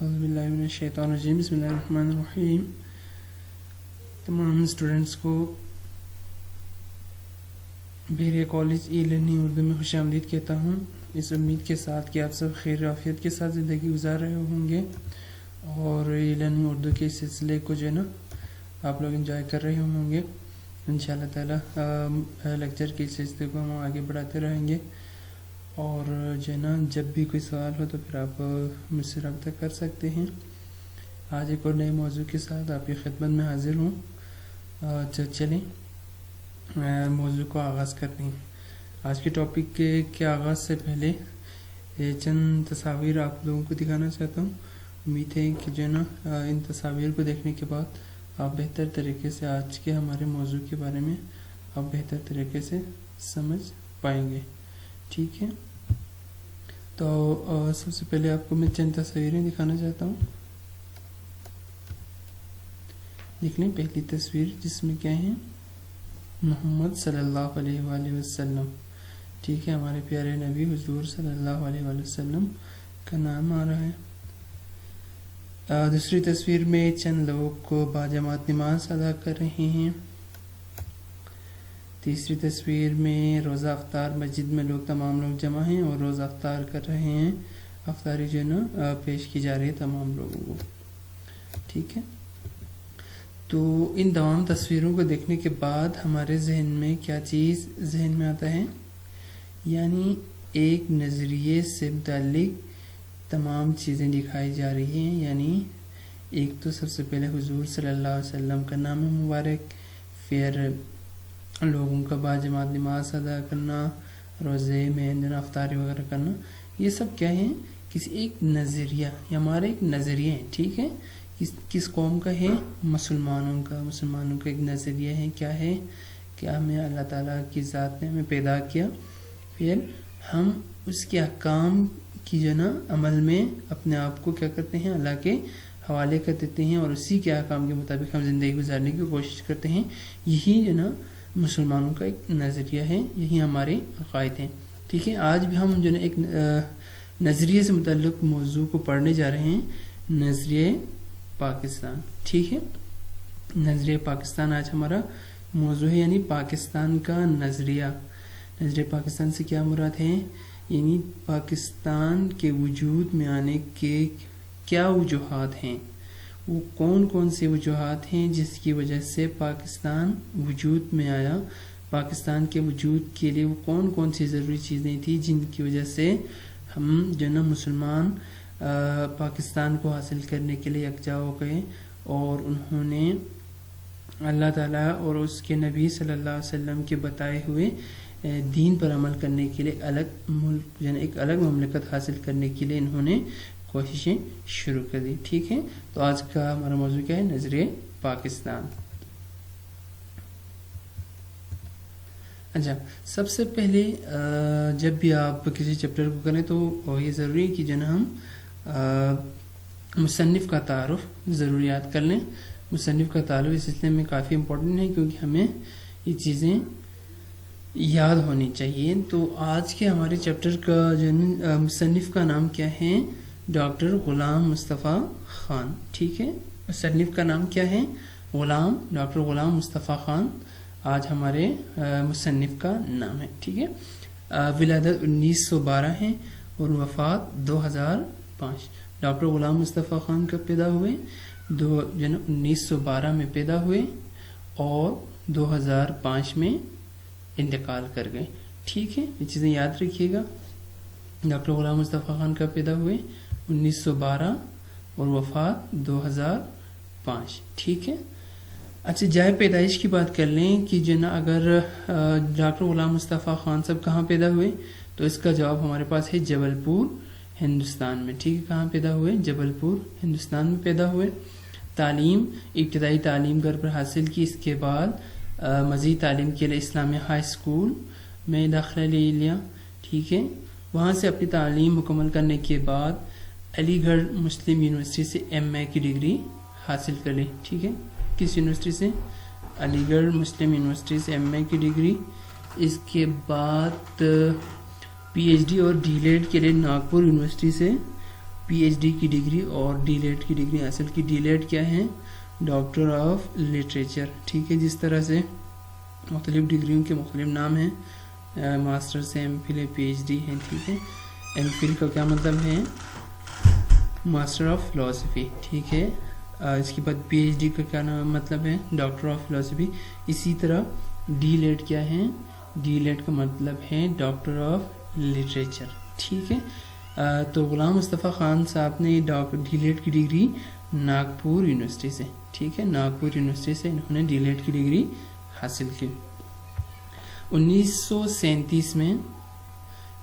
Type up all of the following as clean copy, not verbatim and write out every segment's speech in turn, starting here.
اعوذ باللہ من الشیطان الرجیم بسم اللہ الرحمن الرحیم. تمام اسٹوڈنٹس کو بحریہ کالج ای لرننگ اردو میں خوش آمدید کہتا ہوں، اس امید کے ساتھ کہ آپ سب خیر و عافیت کے ساتھ زندگی گزار رہے ہوں گے اور ای لرننگ اردو کے سلسلے کو جو ہے نا آپ لوگ انجوائے کر رہے ہوں گے. انشاءاللہ تعالی لیکچر کے سلسلے کو ہم آگے بڑھاتے رہیں گے اور جو ہے نا جب بھی کوئی سوال ہو تو پھر آپ مجھ سے رابطہ کر سکتے ہیں. آج ایک اور نئے موضوع کے ساتھ آپ کی خدمت میں حاضر ہوں. چلیں موضوع کو آغاز کرتے ہیں. آج کے ٹاپک کے آغاز سے پہلے چند تصاویر آپ لوگوں کو دکھانا چاہتا ہوں. امید ہے کہ جو ہے نا ان تصاویر کو دیکھنے کے بعد آپ بہتر طریقے سے آج کے ہمارے موضوع کے بارے میں آپ بہتر طریقے سے سمجھ پائیں گے. ٹھیک ہے، تو سب سے پہلے آپ کو میں چند تصویریں دکھانا چاہتا ہوں. دیکھ لیں پہلی تصویر جس میں کیا ہے، محمد صلی اللہ علیہ وآلہ وسلم. ٹھیک ہے، ہمارے پیارے نبی حضور صلی اللہ علیہ وآلہ وسلم کا نام آ رہا ہے. دوسری تصویر میں چند لوگ کو باجماعت نماز ادا کر رہے ہیں. تیسری تصویر میں روزہ افطار مسجد میں تمام لوگ جمع ہیں اور روزہ افطار کر رہے ہیں. افطاری جو ہے نا پیش کی جا رہی ہے تمام لوگوں کو. ٹھیک ہے، تو ان تمام تصویروں کو دیکھنے کے بعد ہمارے ذہن میں کیا چیز ذہن میں آتا ہے، یعنی ایک نظریے سے متعلق تمام چیزیں دکھائی جا رہی ہیں. یعنی ایک تو سب سے پہلے حضور صلی اللہ علیہ وسلم کا نام مبارک، پھر لوگوں کا باجماعت نماز ادا کرنا، روزے میں افطاری وغیرہ کرنا، یہ سب کیا ہے، کسی ایک نظریہ، یہ ہمارا ایک نظریہ ہے. ٹھیک ہے، کس قوم کا ہے، مسلمانوں کا ایک نظریہ ہے. کیا ہے کہ ہمیں اللہ تعالیٰ کی ذات نے ہمیں پیدا کیا، پھر ہم اس کے احکام کی جو نا عمل میں اپنے آپ کو کیا کرتے ہیں، اللہ کے حوالے کر دیتے ہیں اور اسی کے احکام کے مطابق ہم زندگی گزارنے کی کوشش کرتے ہیں. یہی جو نا مسلمانوں کا ایک نظریہ ہے، یہی ہمارے عقائد ہیں. ٹھیک ہے، آج بھی ہم جو ہے ایک نظریے سے متعلق موضوع کو پڑھنے جا رہے ہیں، نظریہ پاکستان. ٹھیک ہے، نظریہ پاکستان آج ہمارا موضوع ہے، یعنی پاکستان کا نظریہ. نظریہ پاکستان سے کیا مراد ہے، یعنی پاکستان کے وجود میں آنے کے کیا وجوہات ہیں، وہ کون کون سے وجوہات ہیں جس کی وجہ سے پاکستان وجود میں آیا. پاکستان کے وجود کے لیے وہ کون کون سی ضروری چیزیں تھیں جن کی وجہ سے ہم جو نا مسلمان پاکستان کو حاصل کرنے کے لیے یکجا ہو گئے اور انہوں نے اللہ تعالیٰ اور اس کے نبی صلی اللہ علیہ وسلم کے بتائے ہوئے دین پر عمل کرنے کے لیے الگ ملک یعنی ایک الگ مملکت حاصل کرنے کے لیے انہوں نے کوششیں شروع کر دی. ٹھیک ہے، تو آج کا ہمارا موضوع کیا ہے، نظریہ پاکستان. اچھا، سب سے پہلے جب بھی آپ کسی چیپٹر کو کریں تو یہ ضروری ہے کہ جو نا ہم مصنف کا تعارف ضرور یاد کر لیں. مصنف کا تعارف اس سلسلے میں کافی امپورٹنٹ ہے کیونکہ ہمیں یہ چیزیں یاد ہونی چاہیے. تو آج کے ہمارے چیپٹر کا جو مصنف کا نام کیا ہے، ڈاکٹر غلام مصطفیٰ خان. ٹھیک ہے، مصنف کا نام کیا ہے، ڈاکٹر غلام مصطفیٰ خان آج ہمارے مصنف کا نام ہے. ٹھیک ہے، ولادت 1912 ہے اور وفات 2005. ڈاکٹر غلام مصطفیٰ خان کب پیدا ہوئے، 1912 میں پیدا ہوئے اور 2005 میں انتقال کر گئے. ٹھیک ہے، یہ چیزیں یاد رکھیے گا. ڈاکٹر غلام مصطفیٰ خان کب پیدا ہوئے، 1912 اور وفات 2005. ٹھیک ہے، اچھا جائے پیدائش کی بات کر لیں کہ جنا اگر ڈاکٹر غلام مصطفیٰ خان صاحب کہاں پیدا ہوئے تو اس کا جواب ہمارے پاس ہے جبل پور ہندوستان میں. ٹھیک ہے، کہاں پیدا ہوئے، جبل پور ہندوستان میں پیدا ہوئے. تعلیم، ابتدائی تعلیم گھر پر حاصل کی، اس کے بعد مزید تعلیم کے لیے اسلامیہ ہائی اسکول میں داخلہ لے لیا. ٹھیک ہے، وہاں سے اپنی تعلیم مکمل کرنے کے بعد علی گڑھ مسلم یونیورسٹی سے ایم اے کی ڈگری حاصل کر لی. ٹھیک ہے، کس یونیورسٹی سے، علی گڑھ مسلم یونیورسٹی سے ایم اے کی ڈگری. اس کے بعد پی ایچ ڈی اور ڈی لیڈ کے لیے ناگپور یونیورسٹی سے پی ایچ ڈی کی ڈگری اور ڈی لیٹ کی ڈگری حاصل کی. ڈی لیٹ کیا ہے؟ Doctor of literature. ٹھیک ہے، جس طرح سے مختلف ڈگریوں کے مختلف نام ہیں، ماسٹر سے ایم فل ہے، پی ایچ ڈی ہے. ٹھیک ہے، ایم فل کا کیا مطلب ہے؟ Master of philosophy. ٹھیک ہے، اس کے بعد پی ایچ ڈی کا کیا مطلب ہے؟ Doctor of philosophy. اسی طرح ڈی لیٹ کیا ہے؟ ڈی لیٹ کا مطلب ہے ڈاکٹر آف لٹریچر. ٹھیک ہے، تو غلام مصطفیٰ خان صاحب نے ڈی لیٹ کی ڈگری ناگپور یونیورسٹی سے، ٹھیک ہے، ناگپور یونیورسٹی سے انہوں نے ڈی لیٹ کی ڈگری حاصل کی. 1937 میں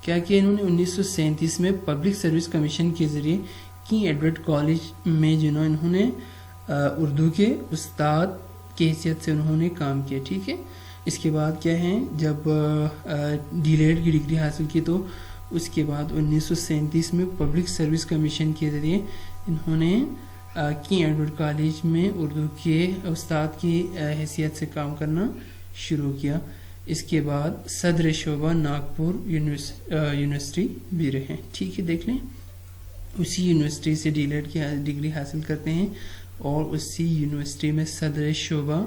کیا کیا انہوں نے؟ 1937 میں پبلک سروس کمیشن کے ذریعے کنگ ایڈورڈ کالج میں انہوں نے اردو کے استاد کی حیثیت سے انہوں نے کام کیا. ٹھیک ہے، اس کے بعد کیا ہے، جب ڈی لیٹ کی ڈگری حاصل کی تو اس کے بعد 1937 میں پبلک سروس کمیشن کے ذریعے انہوں نے کنگ ایڈورڈ کالج میں اردو کے استاد کی حیثیت سے کام کرنا شروع کیا. اس کے بعد صدر شعبہ ناگپور یونیورسٹی بھی رہے. ٹھیک ہے، دیکھ لیں، اسی یونیورسٹی سے ڈی لیٹ کی ڈگری حاصل کرتے ہیں اور اسی یونیورسٹی میں صدر شعبہ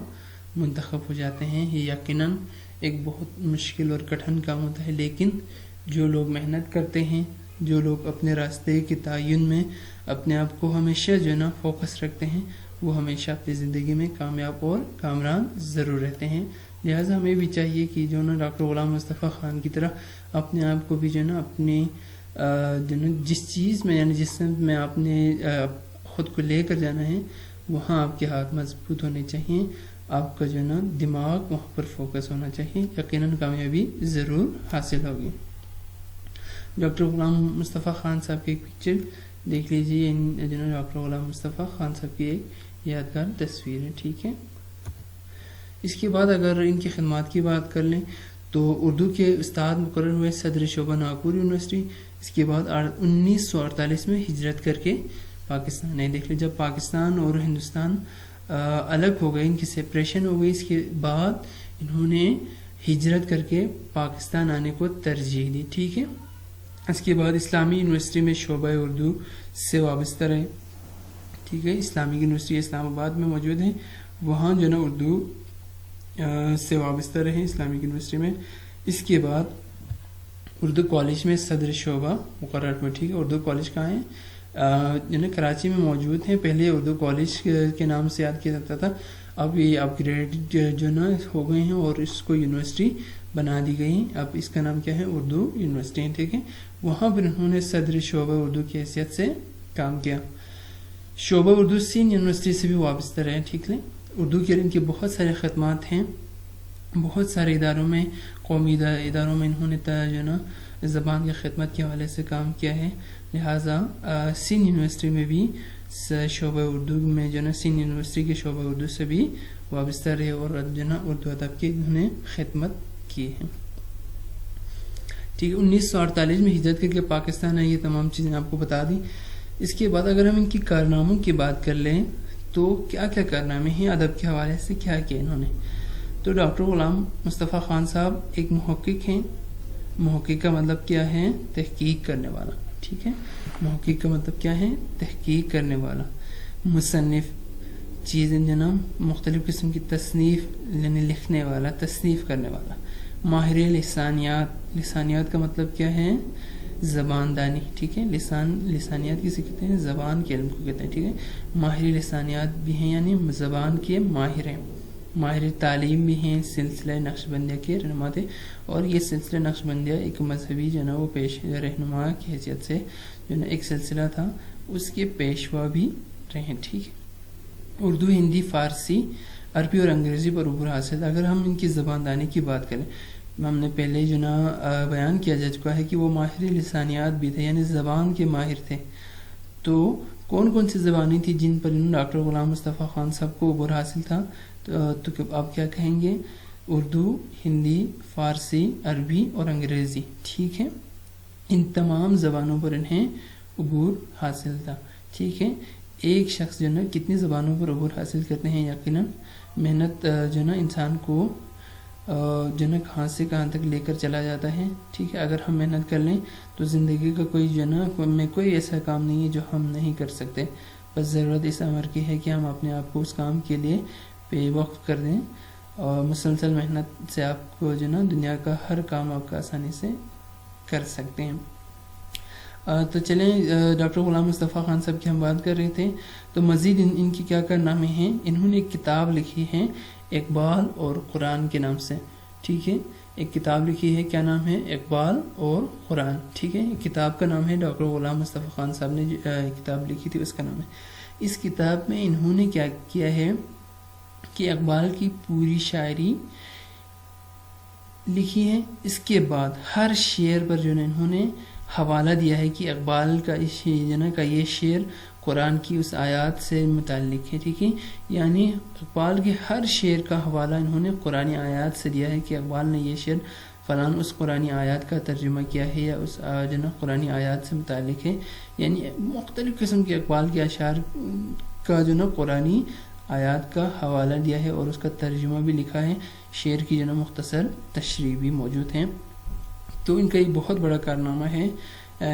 منتخب ہو جاتے ہیں. یہ یقیناً ایک بہت مشکل اور کٹھن کام ہوتا ہے، لیکن جو لوگ محنت کرتے ہیں، جو لوگ اپنے راستے کے تعین میں اپنے آپ کو ہمیشہ فوکس رکھتے ہیں، وہ ہمیشہ اپنی زندگی میں کامیاب اور کامران ضرور رہتے ہیں. لہٰذا ہمیں بھی چاہیے کہ ڈاکٹر غلام مصطفیٰ خان کی طرح اپنے آپ کو بھی اپنے جس چیز میں جس سمت میں آپ نے خود کو لے کر جانا ہے وہاں آپ کے ہاتھ مضبوط ہونے چاہیے، آپ کا دماغ وہاں پر فوکس ہونا چاہیے. یقیناً کامیابی ضرور حاصل ہوگی. ڈاکٹر غلام مصطفیٰ خان صاحب کی ایک پکچر دیکھ لیجیے. ڈاکٹر غلام مصطفیٰ خان صاحب کی ایک یادگار تصویر ہے. ٹھیک ہے، اس کے بعد اگر ان کی خدمات کی بات کر لیں تو اردو کے استاد مقرر ہوئے صدر شعبہ ناگپور یونیورسٹی. اس کے بعد 1948 میں ہجرت کر کے پاکستان آئے. دیکھ لیں، جب پاکستان اور ہندوستان الگ ہو گئے، ان کی سپریشن ہو گئی، اس کے بعد انہوں نے ہجرت کر کے پاکستان آنے کو ترجیح دی. ٹھیک ہے، اس کے بعد اسلامی یونیورسٹی میں شعبہ اردو سے وابستہ رہے. ٹھیک ہے، اسلامی یونیورسٹی اسلام آباد میں موجود ہے، وہاں اردو سے وابستہ رہے اسلامک یونیورسٹی میں. اس کے بعد اردو کالج میں صدر شعبہ مقرر ہوئے. ٹھیک ہے، اردو کالج کہاں ہے؟ کراچی میں موجود ہیں. پہلے اردو کالج کے نام سے یاد کیا جاتا تھا، اب یہ اپ گریڈ ہو گئے ہیں اور اس کو یونیورسٹی بنا دی گئی. اب اس کا نام کیا ہے؟ اردو یونیورسٹی ہے. ٹھیک ہے، وہاں پر انہوں نے صدر شعبہ اردو کی حیثیت سے کام کیا. شعبہ اردو سندھ یونیورسٹی سے بھی وابستہ رہے. ٹھیک ہے، اردو کے ان کی بہت سارے خدمات ہیں، بہت سارے اداروں میں، قومی اداروں میں انہوں نے زبان کی خدمت کے حوالے سے کام کیا ہے. لہٰذا سندھ یونیورسٹی میں بھی شعبہ اردو میں سندھ یونیورسٹی کے شعبہ اردو سے بھی وابستہ رہے اور اردو ادب کی انہوں نے خدمت کی ہے. ٹھیک ہے، 1948 میں ہجرت کر کے پاکستان آئی. یہ تمام چیزیں آپ کو بتا دی. اس کے بعد اگر ہم ان کی کارناموں کی بات کر لیں تو کیا کیا کارنامے ہیں ادب کے حوالے سے، کیا کیا انہوں نے؟ تو ڈاکٹر غلام مصطفیٰ خان صاحب ایک محقق ہیں. محقق کا مطلب کیا ہے؟ تحقیق کرنے والا. ٹھیک ہے، محقق کا مطلب کیا ہے؟ تحقیق کرنے والا. مصنف، چیزیں مختلف قسم کی تصنیف لکھنے والا، تصنیف کرنے والا. ماہر لسانیات، لسانیات کا مطلب کیا ہے؟ زبان دانی. ٹھیک ہے، لسانیات کسے کہتے ہیں؟ زبان کے علم کو کہتے ہیں. ٹھیک ہے، ماہر لسانیات بھی ہیں زبان کے ماہر ہیں. ماہر تعلیم بھی ہیں، سلسلہ نقش بندیہ کے رہنما تھے اور یہ سلسلہ نقش بندیہ ایک مذہبی وہ پیش رہنما کی حیثیت سے ایک سلسلہ تھا، اس کے پیشوا بھی رہے. ٹھیک ہے، اردو، ہندی، فارسی، عربی اور انگریزی پر عبور حاصل. اگر ہم ان کی زبان دانی کی بات کریں، ہم نے پہلے بیان کیا جا چکا ہے کہ وہ ماہر لسانیات بھی تھے، یعنی زبان کے ماہر تھے. تو کون کون سی زبانیں تھیں جن پر ڈاکٹر غلام مصطفیٰ خان صاحب کو عبور حاصل تھا؟ تو آپ کیا کہیں گے؟ اردو، ہندی، فارسی، عربی اور انگریزی. ٹھیک ہے، ان تمام زبانوں پر انہیں عبور حاصل تھا. ٹھیک ہے، ایک شخص کتنی زبانوں پر عبور حاصل کرتے ہیں؟ یقیناً محنت انسان کو جو نا کہاں سے کہاں تک لے کر چلا جاتا ہے. ٹھیک ہے, اگر ہم محنت کر لیں تو زندگی کا کوئی جو نا میں کوئی ایسا کام نہیں ہے جو ہم نہیں کر سکتے. بس ضرورت اس امر کی ہے کہ ہم اپنے آپ کو اس کام کے لیے پے وقت کر دیں, اور مسلسل محنت سے آپ کو جو نا دنیا کا ہر کام آپ کا آسانی سے کر سکتے ہیں. تو چلیں, ڈاکٹر غلام مصطفیٰ خان صاحب کی ہم بات کر رہے تھے. تو مزید ان کی کیا کارنامے ہیں, انہوں نے ایک کتاب لکھی ہے اقبال اور قرآن کے نام سے. ٹھیک ہے, ایک کتاب لکھی ہے, کیا نام ہے, اقبال اور قرآن. ٹھیک ہے, کتاب کا نام ہے, ڈاکٹر غلام مصطفیٰ خان صاحب نے کتاب لکھی تھی اس کا نام ہے. اس کتاب میں انہوں نے کیا کیا ہے کہ اقبال کی پوری شاعری لکھی ہے. اس کے بعد ہر شعر پر جو ہے انہوں نے حوالہ دیا ہے کہ اقبال کا یہ شعر قرآن کی اس آیات سے متعلق ہے. ٹھیک ہے, یعنی اقبال کے ہر شعر کا حوالہ انہوں نے قرآن آیات سے دیا ہے کہ اقبال نے یہ شعر فلاں اس قرآن آیات کا ترجمہ کیا ہے یا اس قرآن آیات سے متعلق ہے. یعنی مختلف قسم کے اقبال کے اشعار کا قرآن آیات کا حوالہ دیا ہے اور اس کا ترجمہ بھی لکھا ہے. شعر کی مختصر تشریح بھی موجود ہیں. تو ان کا ایک بہت بڑا کارنامہ ہے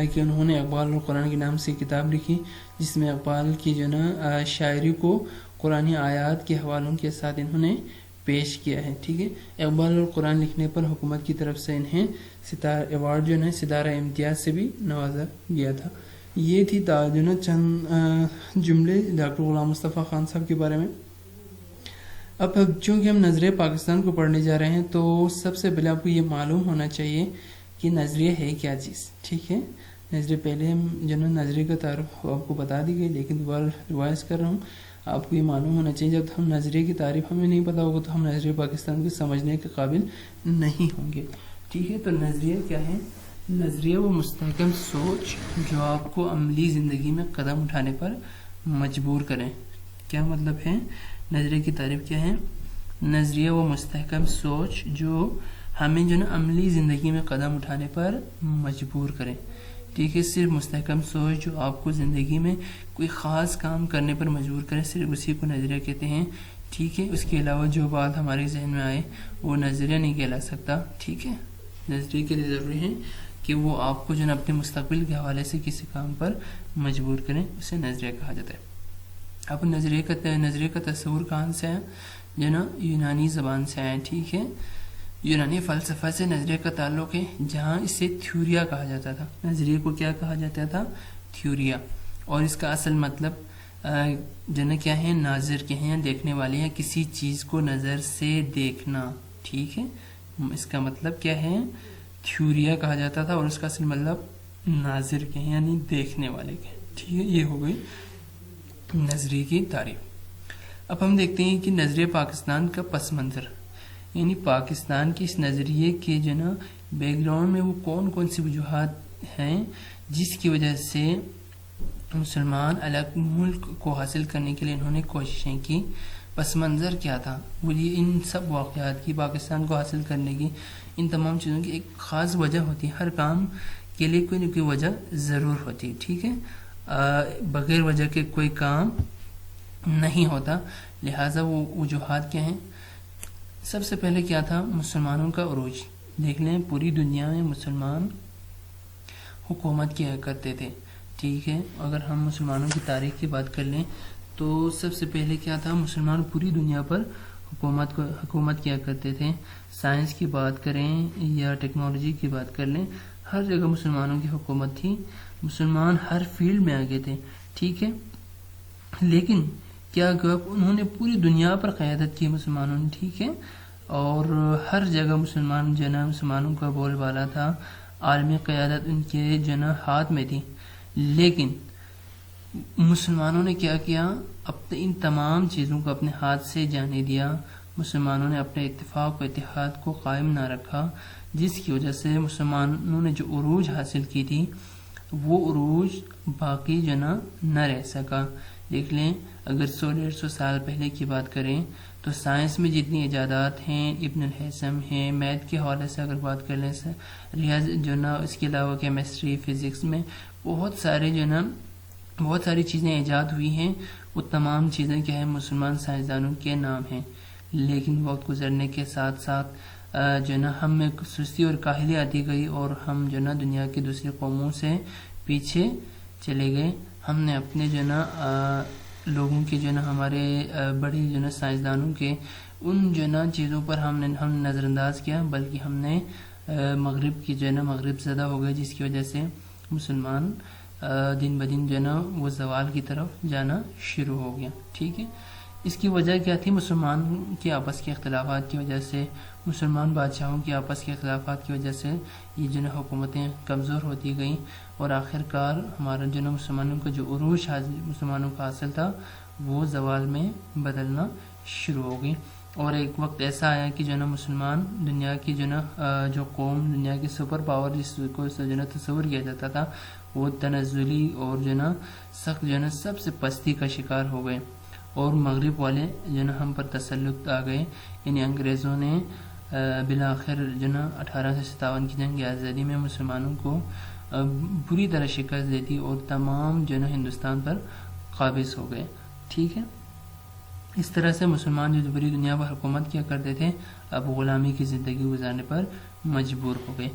کہ انہوں نے اقبال اور قرآن کے نام سے کتاب لکھی, جس میں اقبال کی شاعری کو قرآن آیات کے حوالوں کے ساتھ انہوں نے پیش کیا ہے. ٹھیک ہے, اقبال اور قرآن لکھنے پر حکومت کی طرف سے انہیں ایوارڈ ستارہ امتیاز سے بھی نوازا گیا تھا. یہ تھی چند جملے ڈاکٹر غلام مصطفیٰ خان صاحب کے بارے میں. اب چونکہ ہم نظریہ پاکستان کو پڑھنے جا رہے ہیں تو سب سے پہلے آپ کو یہ معلوم ہونا چاہیے کہ نظریہ ہے کیا چیز. ٹھیک ہے, نظریہ پہلے ہم نظریے کا تعارف آپ کو بتا دی گئی, لیکن دوبارہ ریوائز کر رہا ہوں. آپ کو یہ معلوم ہونا چاہیے جب ہم نظریے کی تعریف ہمیں نہیں پتا ہوگا تو ہم نظریہ پاکستان کو سمجھنے کے قابل نہیں ہوں گے. ٹھیک ہے, تو نظریہ کیا ہے؟ نظریہ وہ مستحکم سوچ جو آپ کو عملی زندگی میں قدم اٹھانے پر مجبور کریں. کیا مطلب ہے؟ نظریے کی تعریف کیا ہے؟ نظریہ وہ مستحکم سوچ جو ہمیں عملی زندگی میں قدم اٹھانے پر مجبور کریں. ٹھیک ہے, صرف مستحکم سوچ جو آپ کو زندگی میں کوئی خاص کام کرنے پر مجبور کرے, صرف اسی کو نظریہ کہتے ہیں. ٹھیک ہے, اس کے علاوہ جو بات ہمارے ذہن میں آئے وہ نظریہ نہیں کہلا سکتا. ٹھیک ہے, نظریے کے لیے ضروری ہے کہ وہ آپ کو اپنے مستقبل کے حوالے سے کسی کام پر مجبور کریں, اسے نظریہ کہا جاتا ہے. اب نظریے کا تصور کہاں سے ہے؟ یونانی زبان سے آیا. ٹھیک ہے, یونانی فلسفہ سے نظریے کا تعلق ہے, جہاں اسے تھیوریا کہا جاتا تھا. نظریے کو کیا کہا جاتا تھا؟ تھیوریا. اور اس کا اصل مطلب کیا ہے؟ ناظر کے ہیں, دیکھنے والے ہیں, کسی چیز کو نظر سے دیکھنا. ٹھیک ہے, اس کا مطلب کیا ہے؟ تھیوریا کہا جاتا تھا, اور اس کا اصل مطلب ناظر کے ہیں یعنی دیکھنے والے کے. ٹھیک ہے, یہ ہو گئی نظریے کی تعریف. اب ہم دیکھتے ہیں کہ نظریہ پاکستان کا پس منظر, یعنی پاکستان کے اس نظریے کے بیک گراؤنڈ میں وہ کون کون سی وجوہات ہیں جس کی وجہ سے مسلمان الگ ملک کو حاصل کرنے کے لیے انہوں نے کوششیں کی. پس منظر کیا تھا؟ وہ ان سب واقعات کی, پاکستان کو حاصل کرنے کی, ان تمام چیزوں کی ایک خاص وجہ ہوتی ہے. ہر کام کے لیے کوئی نہ کوئی وجہ ضرور ہوتی ہے. ٹھیک ہے, بغیر وجہ کے کوئی کام نہیں ہوتا. لہٰذا وہ وجوہات کیا ہیں؟ سب سے پہلے کیا تھا؟ مسلمانوں کا عروج. دیکھ لیں, پوری دنیا میں مسلمان حکومت کیا کرتے تھے. ٹھیک ہے, اگر ہم مسلمانوں کی تاریخ کی بات کر لیں تو سب سے پہلے کیا تھا؟ مسلمان پوری دنیا پر حکومت کیا کرتے تھے. سائنس کی بات کریں یا ٹیکنالوجی کی بات کر لیں, ہر جگہ مسلمانوں کی حکومت تھی. مسلمان ہر فیلڈ میں آگے تھے. ٹھیک ہے, لیکن کیا انہوں نے پوری دنیا پر قیادت کی مسلمانوں نے. ٹھیک ہے, اور ہر جگہ مسلمانوں کا بول بالا تھا, عالمی قیادت ان کے ہاتھ میں تھی. لیکن مسلمانوں نے کیا کیا؟ ان تمام چیزوں کو اپنے ہاتھ سے جانے دیا. مسلمانوں نے اپنے اتفاق و اتحاد کو قائم نہ رکھا, جس کی وجہ سے مسلمانوں نے جو عروج حاصل کی تھی وہ عروج باقی نہ رہ سکا. دیکھ لیں, اگر 100-150 سال پہلے کی بات کریں تو سائنس میں جتنی ایجادات ہیں, ابن الحسم ہیں, میتھ کے حوالے سے اگر بات کر لیں, ریاض اس کے علاوہ کیمسٹری, فزکس میں بہت ساری چیزیں ایجاد ہوئی ہیں. وہ تمام چیزیں کیا ہیں؟ مسلمان سائنسدانوں کے نام ہیں. لیکن وقت گزرنے کے ساتھ ساتھ جو ہے نا ہم میں سستی اور کاہلی آتی گئی اور ہم جو ہے نا دنیا کی دوسری قوموں سے پیچھے چلے گئے. ہم نے اپنے جو ہے نا لوگوں کے جو ہے نا ہمارے بڑے جو ہے نا سائنسدانوں کے ان جو ہے نا چیزوں پر ہم نظر انداز کیا، بلکہ ہم نے مغرب کی جو ہے نا مغرب زدہ ہو گئے، جس کی وجہ سے مسلمان دن بدن جو ہے نا وہ زوال کی طرف جانا شروع ہو گیا. ٹھیک ہے، اس کی وجہ کیا تھی؟ مسلمان کے آپس کے اختلافات کی وجہ سے، مسلمان بادشاہوں کے آپس کے اختلافات کی وجہ سے یہ جو ہے نا حکومتیں کمزور ہوتی گئیں، اور آخر کار ہمارا جو ہے نا مسلمانوں کا جو عروج مسلمانوں کا حاصل تھا وہ زوال میں بدلنا شروع ہو گئی. اور ایک وقت ایسا آیا کہ جو ہے نا مسلمان دنیا کی جو ہے نا جو قوم، دنیا کی سپر پاور جس کو جو ہے نا تصور کیا جاتا تھا، وہ تنزلی اور جو ہے نا سخت جو ہے نا سب سے پستی کا شکار ہو گئے، اور مغرب والے جو ہے نا ہم پر تسلط آ گئے. یعنی انگریزوں نے بالآخر جو ہے نا 1857 کی جنگ آزادی میں مسلمانوں کو بری طرح شکست دیتی اور تمام جو ہے نا ہندوستان پر قابض ہو گئے. ٹھیک ہے، اس طرح سے مسلمان جو پوری دنیا پر حکومت کیا کرتے تھے اب غلامی کی زندگی گزارنے پر مجبور ہو گئے.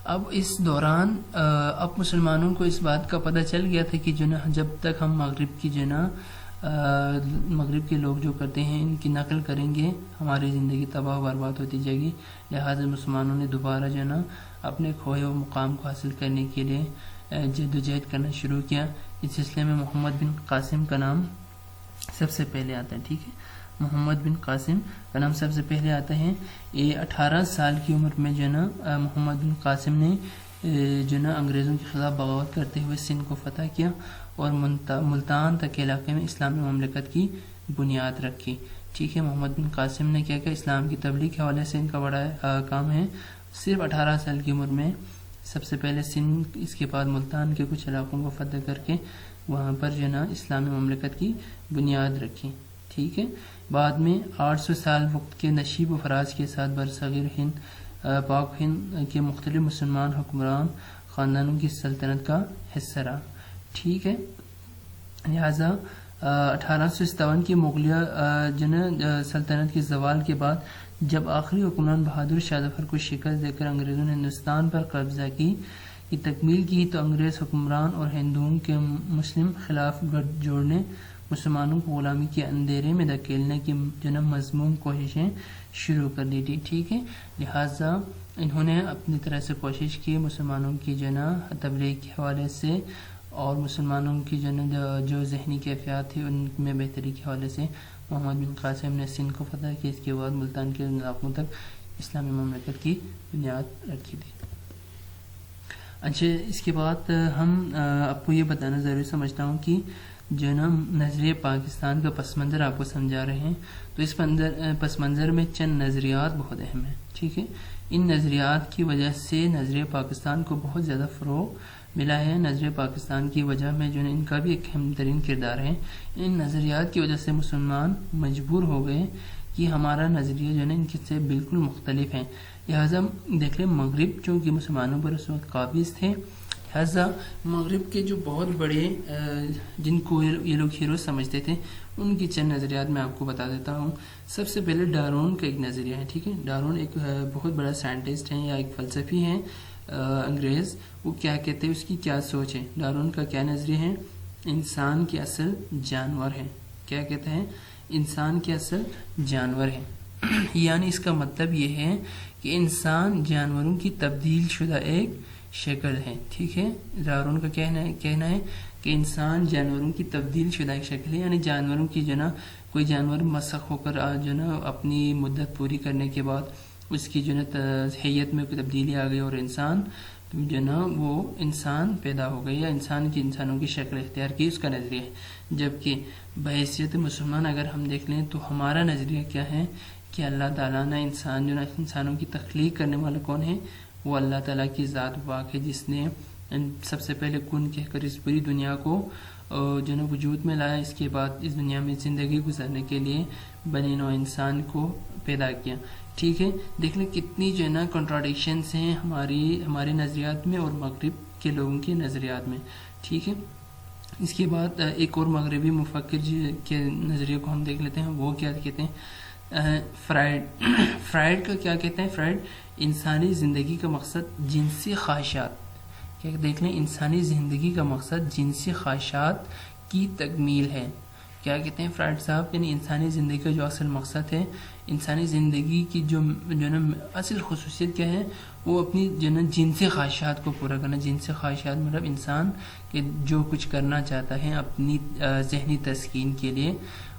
اب اس دوران اب مسلمانوں کو اس بات کا پتہ چل گیا تھا کہ جو نا جب تک ہم مغرب کی جو نا مغرب کے لوگ جو کرتے ہیں ان کی نقل کریں گے ہماری زندگی تباہ و برباد ہوتی جائے گی. لہٰذا مسلمانوں نے دوبارہ جو نا اپنے کھوئے ہوئے مقام کو حاصل کرنے کے لیے جد و جہد کرنا شروع کیا. اس سلسلے میں محمد بن قاسم کا نام سب سے پہلے آتا ہے. ٹھیک ہے، محمد بن قاسم کا نام سب سے پہلے آتا ہے. یہ 18 سال کی عمر میں جو نا محمد بن قاسم نے جو نا انگریزوں کے خلاف بغاوت کرتے ہوئے سندھ کو فتح کیا اور ملتان تک کے علاقے میں اسلامی مملکت کی بنیاد رکھی. ٹھیک ہے، محمد بن قاسم نے کیا کہ اسلام کی تبلیغ کے حوالے سے ان کا بڑا کام ہے. صرف 18 سال کی عمر میں سب سے پہلے سندھ، اس کے بعد ملتان کے کچھ علاقوں کو فتح کر کے وہاں پر جو نا اسلامی مملکت کی بنیاد رکھی. ٹھیک ہے، بعد میں 800 سال وقت کے نشیب و فراز کے ساتھ برصغیر ہند، پاک ہند کے مختلف مسلمان حکمران خاندانوں کی سلطنت کا حصہ رہا. ٹھیک ہے، لہذا 1857 کی مغلیہ سلطنت کے زوال کے بعد جب آخری حکمران بہادر شاہ ظفر کو شکست دے کر انگریزوں نے ہندوستان پر قبضہ کی تکمیل کی، تو انگریز حکمران اور ہندوؤں کے مسلم خلاف گٹھ جوڑنے، مسلمانوں کو غلامی کے اندھیرے میں دھکیلنے کی مذموم کوششیں شروع کر دی تھی. ٹھیک ہے، لہٰذا انہوں نے اپنی طرح سے کوشش کی مسلمانوں کی تبلیغ کے حوالے سے اور مسلمانوں کی جو ذہنی کیفیات تھی ان میں بہتری کے حوالے سے. محمد بن قاسم نے سندھ کو فتح کیا، اس کے بعد ملتان کے علاقوں تک اسلامی مملکت کی بنیاد رکھی تھی. اچھا، اس کے بعد ہم آپ کو یہ بتانا ضروری سمجھتا ہوں کہ جو نا نظریہ پاکستان کا پس منظر آپ کو سمجھا رہے ہیں، تو اس پس منظر میں چند نظریات بہت اہم ہیں. ٹھیک ہے، ان نظریات کی وجہ سے نظریہ پاکستان کو بہت زیادہ فروغ ملا ہے. نظریہ پاکستان کی وجہ میں جو ان کا بھی ایک اہم ترین کردار ہے. ان نظریات کی وجہ سے مسلمان مجبور ہو گئے کہ ہمارا نظریہ جو ہے ان سے بالکل مختلف ہیں. لہٰذا دیکھ لیں مغرب چونکہ مسلمانوں پر اس وقت قابض تھے، لہٰذا مغرب کے جو بہت بڑے جن کو یہ لوگ ہیرو سمجھتے تھے ان کی چند نظریات میں آپ کو بتا دیتا ہوں. سب سے پہلے ڈارون کا ایک نظریہ ہے. ٹھیک ہے، ڈارون ایک بہت بڑا سائنٹسٹ ہیں یا ایک فلسفی ہیں انگریز. وہ کیا کہتے ہیں، اس کی کیا سوچ ہے؟ ڈارون کا کیا نظریہ ہے؟ انسان کی اصل جانور ہے. کیا کہتے ہیں؟ انسان کی اصل جانور ہے. یعنی اس کا مطلب یہ ہے کہ انسان جانوروں کی تبدیل شدہ ایک شکل ہے. ٹھیک ہے، ڈارون کا کہنا ہے کہ انسان جانوروں کی تبدیل شدہ ایک شکل ہے. یعنی جانوروں کی کوئی جانور مسخ ہو کر اپنی مدت پوری کرنے کے بعد اس کی حیت میں کوئی تبدیلی آ گئی اور انسان وہ انسان پیدا ہو گئی یا انسانوں کی شکل اختیار کی، اس کا نظریہ ہے. جبکہ بحیثیت مسلمان اگر ہم دیکھ لیں تو ہمارا نظریہ کیا ہے کہ اللہ تعالیٰ نے انسانوں کی تخلیق کرنے والا کون ہے؟ وہ اللہ تعالیٰ کی ذات پاک ہے، جس نے سب سے پہلے کن کہہ کر اس پوری دنیا کو وجود میں لایا. اس کے بعد اس دنیا میں زندگی گزارنے کے لیے بنی نوع انسان کو پیدا کیا. ٹھیک ہے، دیکھ لیں کتنی کنٹراڈکشنز ہیں ہمارے نظریات میں اور مغرب کے لوگوں کے نظریات میں. ٹھیک ہے، اس کے بعد ایک اور مغربی مفکر کے نظریے کو ہم دیکھ لیتے ہیں. وہ کیا کہتے ہیں؟ فرائڈ کا کیا کہتے ہیں؟ فرائڈ انسانی زندگی کا مقصد جنسی خواہشات، کیا دیکھ لیں، انسانی زندگی کا مقصد جنسی خواہشات کی تکمیل ہے. کیا کہتے ہیں فرائڈ صاحب؟ یعنی انسانی زندگی کا جو اصل مقصد ہے، انسانی زندگی کی جو نا اصل خصوصیت کیا ہے، وہ اپنی جو نا جنسی خواہشات کو پورا کرنا. جنسی خواہشات مطلب انسان کہ جو کچھ کرنا چاہتا ہے اپنی ذہنی تسکین کے لیے،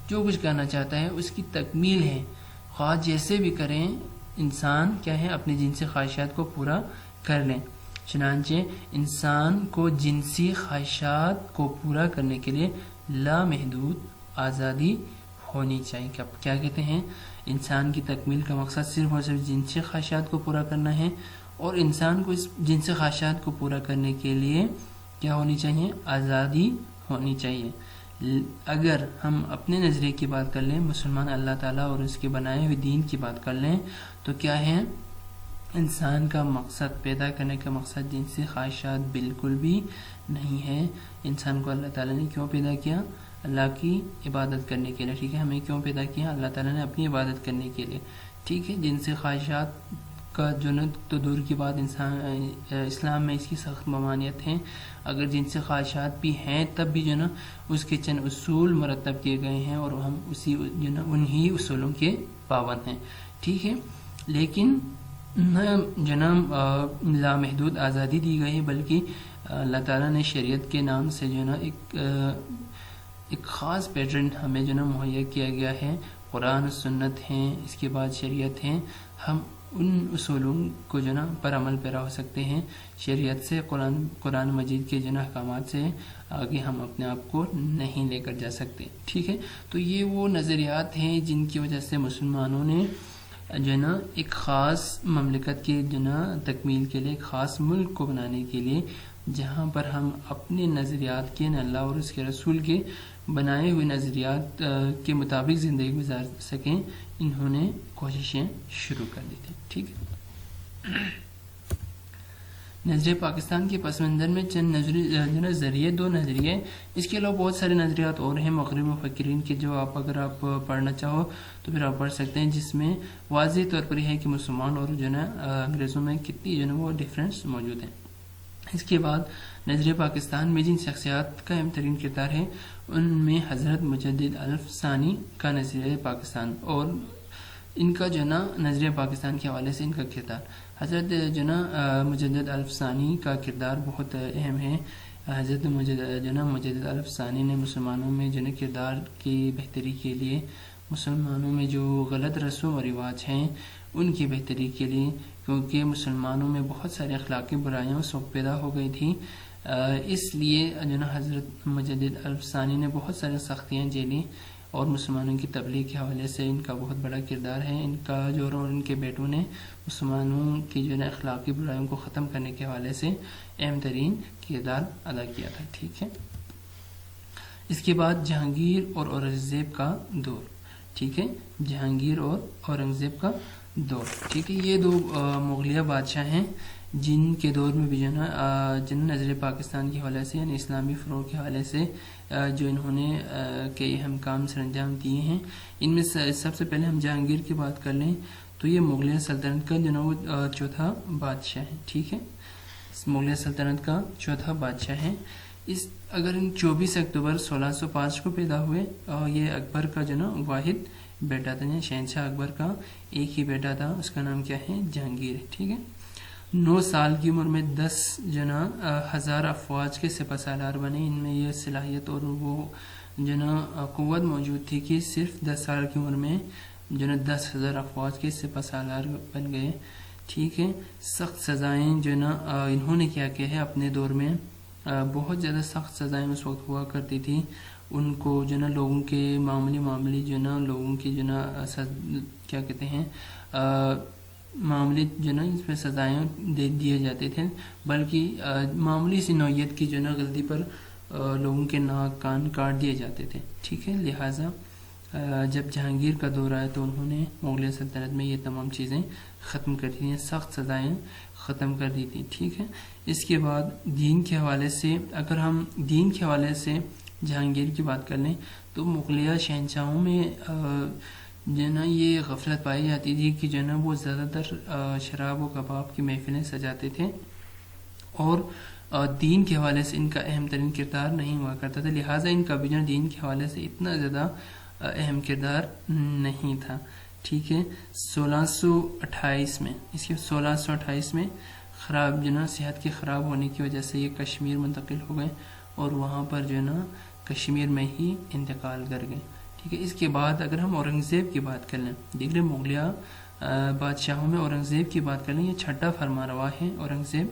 جو کچھ کرنا چاہتا ہے اس کی تکمیل ہے. خواہ جیسے بھی کریں انسان کیا ہے، اپنی جنسی خواہشات کو پورا کر لیں. چنانچہ انسان کو جنسی خواہشات کو پورا کرنے کے لیے لامحدود آزادی ہونی چاہیے. کیا کہتے ہیں؟ انسان کی تکمیل کا مقصد صرف اور صرف جنسی خواہشات کو پورا کرنا ہے، اور انسان کو اس جنسی خواہشات کو پورا کرنے کے لیے کیا ہونی چاہیے؟ آزادی ہونی چاہیے. اگر ہم اپنے نظریے کی بات کر لیں، مسلمان اللہ تعالیٰ اور اس کے بنائے ہوئے دین کی بات کر لیں، تو کیا ہے؟ انسان کا مقصد، پیدا کرنے کا مقصد جنسی خواہشات بالکل بھی نہیں ہے. انسان کو اللہ تعالیٰ نے کیوں پیدا کیا؟ اللہ کی عبادت کرنے کے لیے. ٹھیک ہے، ہمیں کیوں پیدا کیا؟ اللہ تعالیٰ نے اپنی عبادت کرنے کے لیے. ٹھیک ہے، جنسی خواہشات کا جو نا تو دور کی بات، اسلام میں اس کی سخت ممانعت ہے. اگر جنسی خواہشات بھی ہیں تب بھی جو نا اس کے چند اصول مرتب کیے گئے ہیں، اور ہم اسی جو نا انہی اصولوں کے پابند ہیں. ٹھیک ہے، لیکن جناب لامحدود آزادی دی گئی ہے، بلکہ اللہ تعالیٰ نے شریعت کے نام سے جو نا ایک خاص پیٹرن ہمیں جو نا مہیا کیا گیا ہے. قرآن و سنت ہیں، اس کے بعد شریعت ہیں. ہم ان اصولوں کو جو نا پر عمل پیرا ہو سکتے ہیں. شریعت سے، قرآن مجید کے جو نا احکامات سے آگے ہم اپنے آپ کو نہیں لے کر جا سکتے. ٹھیک ہے، تو یہ وہ نظریات ہیں جن کی وجہ سے مسلمانوں نے جو نا ایک خاص مملکت کی جو نا تکمیل کے لیے، ایک خاص ملک کو بنانے کے لیے، جہاں پر ہم اپنے نظریات کے، اللہ اور اس کے رسول کے بنائے ہوئے نظریات کے مطابق زندگی گزار سکیں، انہوں نے کوششیں شروع کر دی تھی. ٹھیک ہے، نظریہ پاکستان کے پس منظر میں چند نظریے، دو نظریے، اس کے علاوہ بہت سارے نظریات اور ہیں مغربی مفکرین کے، جو اگر آپ پڑھنا چاہو تو پھر آپ پڑھ سکتے ہیں، جس میں واضح طور پر یہ ہے کہ مسلمان اور جو نا انگریزوں میں کتنی جو نا وہ ڈفرینس موجود ہیں. اس کے بعد نظریہ پاکستان میں جن شخصیات کا اہم ترین کردار ہے، ان میں حضرت مجدد الف ثانی کا نظریہ پاکستان، اور ان کا جو نا نظریہ پاکستان کے حوالے سے ان کا کردار، حضرت جو نا مجدد الف ثانی کا کردار بہت اہم ہے. حضرت مجدد الف ثانی نے مسلمانوں میں جو نا کردار کی بہتری کے لیے، مسلمانوں میں جو غلط رسم و رواج ہیں ان کی بہتری کے لیے، کیونکہ مسلمانوں میں بہت ساری اخلاقی برائیاں اس وقت پیدا ہو گئی تھیں، اس لیے جو نا حضرت مجدد الف ثانی نے بہت ساری سختیاں جھیلیں، اور مسلمانوں کی تبلیغ کے حوالے سے ان کا بہت بڑا کردار ہے. ان کا جو اور ان کے بیٹوں نے مسلمانوں کی جو نا اخلاقی برائیوں کو ختم کرنے کے حوالے سے اہم ترین کردار ادا کیا تھا. ٹھیک ہے، اس کے بعد جہانگیر اور اورنگزیب کا دور. ٹھیک ہے، جہانگیر اور اورنگزیب کا دور. ٹھیک ہے، یہ دو مغلیہ بادشاہ ہیں جن کے دور میں بھی جو نا جن نظریہ پاکستان کے حوالے سے، یعنی اسلامی فروغ کے حوالے سے جو انہوں نے کئی اہم کام سر انجام دیے ہیں. ان میں سب سے پہلے ہم جہانگیر کی بات کر لیں تو یہ مغلیہ سلطنت کا جو نا وہ چوتھا بادشاہ ہے. ٹھیک ہے، مغلیہ سلطنت کا چوتھا بادشاہ ہے. اگر 24 اکتوبر 1605 کو پیدا ہوئے، اور یہ اکبر کا جو نا واحد بیٹا تھا، شہنشاہ اکبر کا ایک ہی بیٹا تھا، اس کا نام کیا ہے؟ جہانگیر. ٹھیک ہے، 9 سال کی عمر میں 10 جو نا ہزار افواج کے سپہ سالار بنے. ان میں یہ صلاحیت اور وہ جو نا قوت موجود تھی کہ صرف 10 سال کی عمر میں جو نا 10,000 افواج کے سپہ سالار بن گئے. ٹھیک ہے، سخت سزائیں جو نا انہوں نے کیا ہے اپنے دور میں، بہت زیادہ سخت سزائیں اس وقت ہوا کرتی تھی. ان کو جو نا لوگوں کے معاملی جو نا لوگوں کی جو نا کیا کہتے ہیں معاملے جو نا اس میں سزائیں دے دیے جاتے تھے، بلکہ معمولی سی نوعیت کی جو نا غلطی پر لوگوں کے ناک کان کاٹ دیے جاتے تھے. ٹھیک ہے، لہٰذا جب جہانگیر کا دور آیا تو انہوں نے مغلیہ سلطنت میں یہ تمام چیزیں ختم کر دی تھیں، سخت سزائیں ختم کر دی تھیں. ٹھیک ہے، اس کے بعد دین کے حوالے سے، اگر ہم دین کے حوالے سے جہانگیر کی بات کر لیں تو مغلیہ شہنشاہوں میں جو ہے نا یہ غفلت پائی جاتی تھی کہ جو ہے نا وہ زیادہ تر شراب و کباب کی محفلیں سجاتے تھے اور دین کے حوالے سے ان کا اہم ترین کردار نہیں ہوا کرتا تھا، لہٰذا ان کا بھی جو دین کے حوالے سے اتنا زیادہ اہم کردار نہیں تھا. ٹھیک ہے. 1628 میں اس کے 1628 میں خراب جو نا صحت کے خراب ہونے کی وجہ سے یہ کشمیر منتقل ہو گئے اور وہاں پر جو ہے نا کشمیر میں ہی انتقال کر گئے. ٹھیک ہے. اس کے بعد اگر ہم اورنگزیب کی بات کر لیں، دیگر مغلیہ بادشاہوں میں اورنگزیب کی بات کر لیں، یہ چھٹا فرما روا ہے. اورنگزیب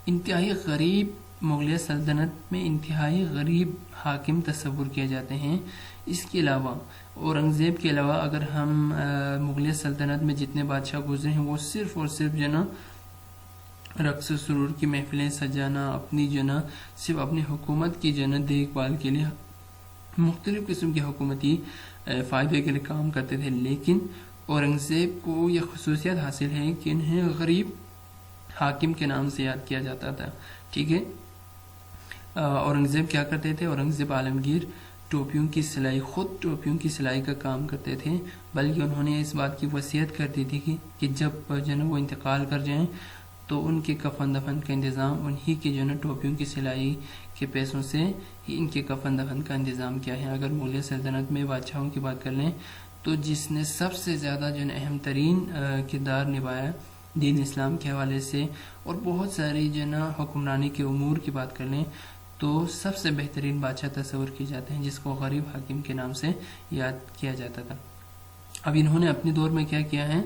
انتہائی غریب مغلیہ سلطنت میں انتہائی غریب حاکم تصور کیے جاتے ہیں. اس کے علاوہ اورنگزیب کے علاوہ اگر ہم مغلیہ سلطنت میں جتنے بادشاہ گزرے ہیں وہ صرف اور صرف جو نا رقص و سرور کی محفلیں سجانا، اپنی جو نا صرف اپنی حکومت کی جو نا دیکھ بھال کے لیے مختلف قسم کے حکومتی فائدے کے لیے کام کرتے تھے. لیکن اورنگزیب کو یہ خصوصیت حاصل ہے کہ انہیں غریب حاکم کے نام سے یاد کیا جاتا تھا. ٹھیک ہے. اورنگزیب کیا کرتے تھے؟ اورنگزیب عالمگیر ٹوپیوں کی سلائی، خود ٹوپیوں کی سلائی کا کام کرتے تھے، بلکہ انہوں نے اس بات کی وصیت کر دی تھی کہ جب جو ہے وہ انتقال کر جائیں تو ان کے کفن دفن کا انتظام انہی کے جو ہے ٹوپیوں کی سلائی کے پیسوں سے ہی ان کے کفن دفن کا انتظام کیا ہے. اگر مغلیہ سلطنت میں بادشاہوں کی بات کر لیں تو جس نے سب سے زیادہ جو ہے اہم ترین کردار نبھایا دین اسلام کے حوالے سے اور بہت ساری جو ہے نا حکمرانی کے امور کی بات کر لیں تو سب سے بہترین بادشاہ تصور کیے جاتے ہیں، جس کو غریب حاکم کے نام سے یاد کیا جاتا تھا. اب انہوں نے اپنے دور میں کیا کیا ہے؟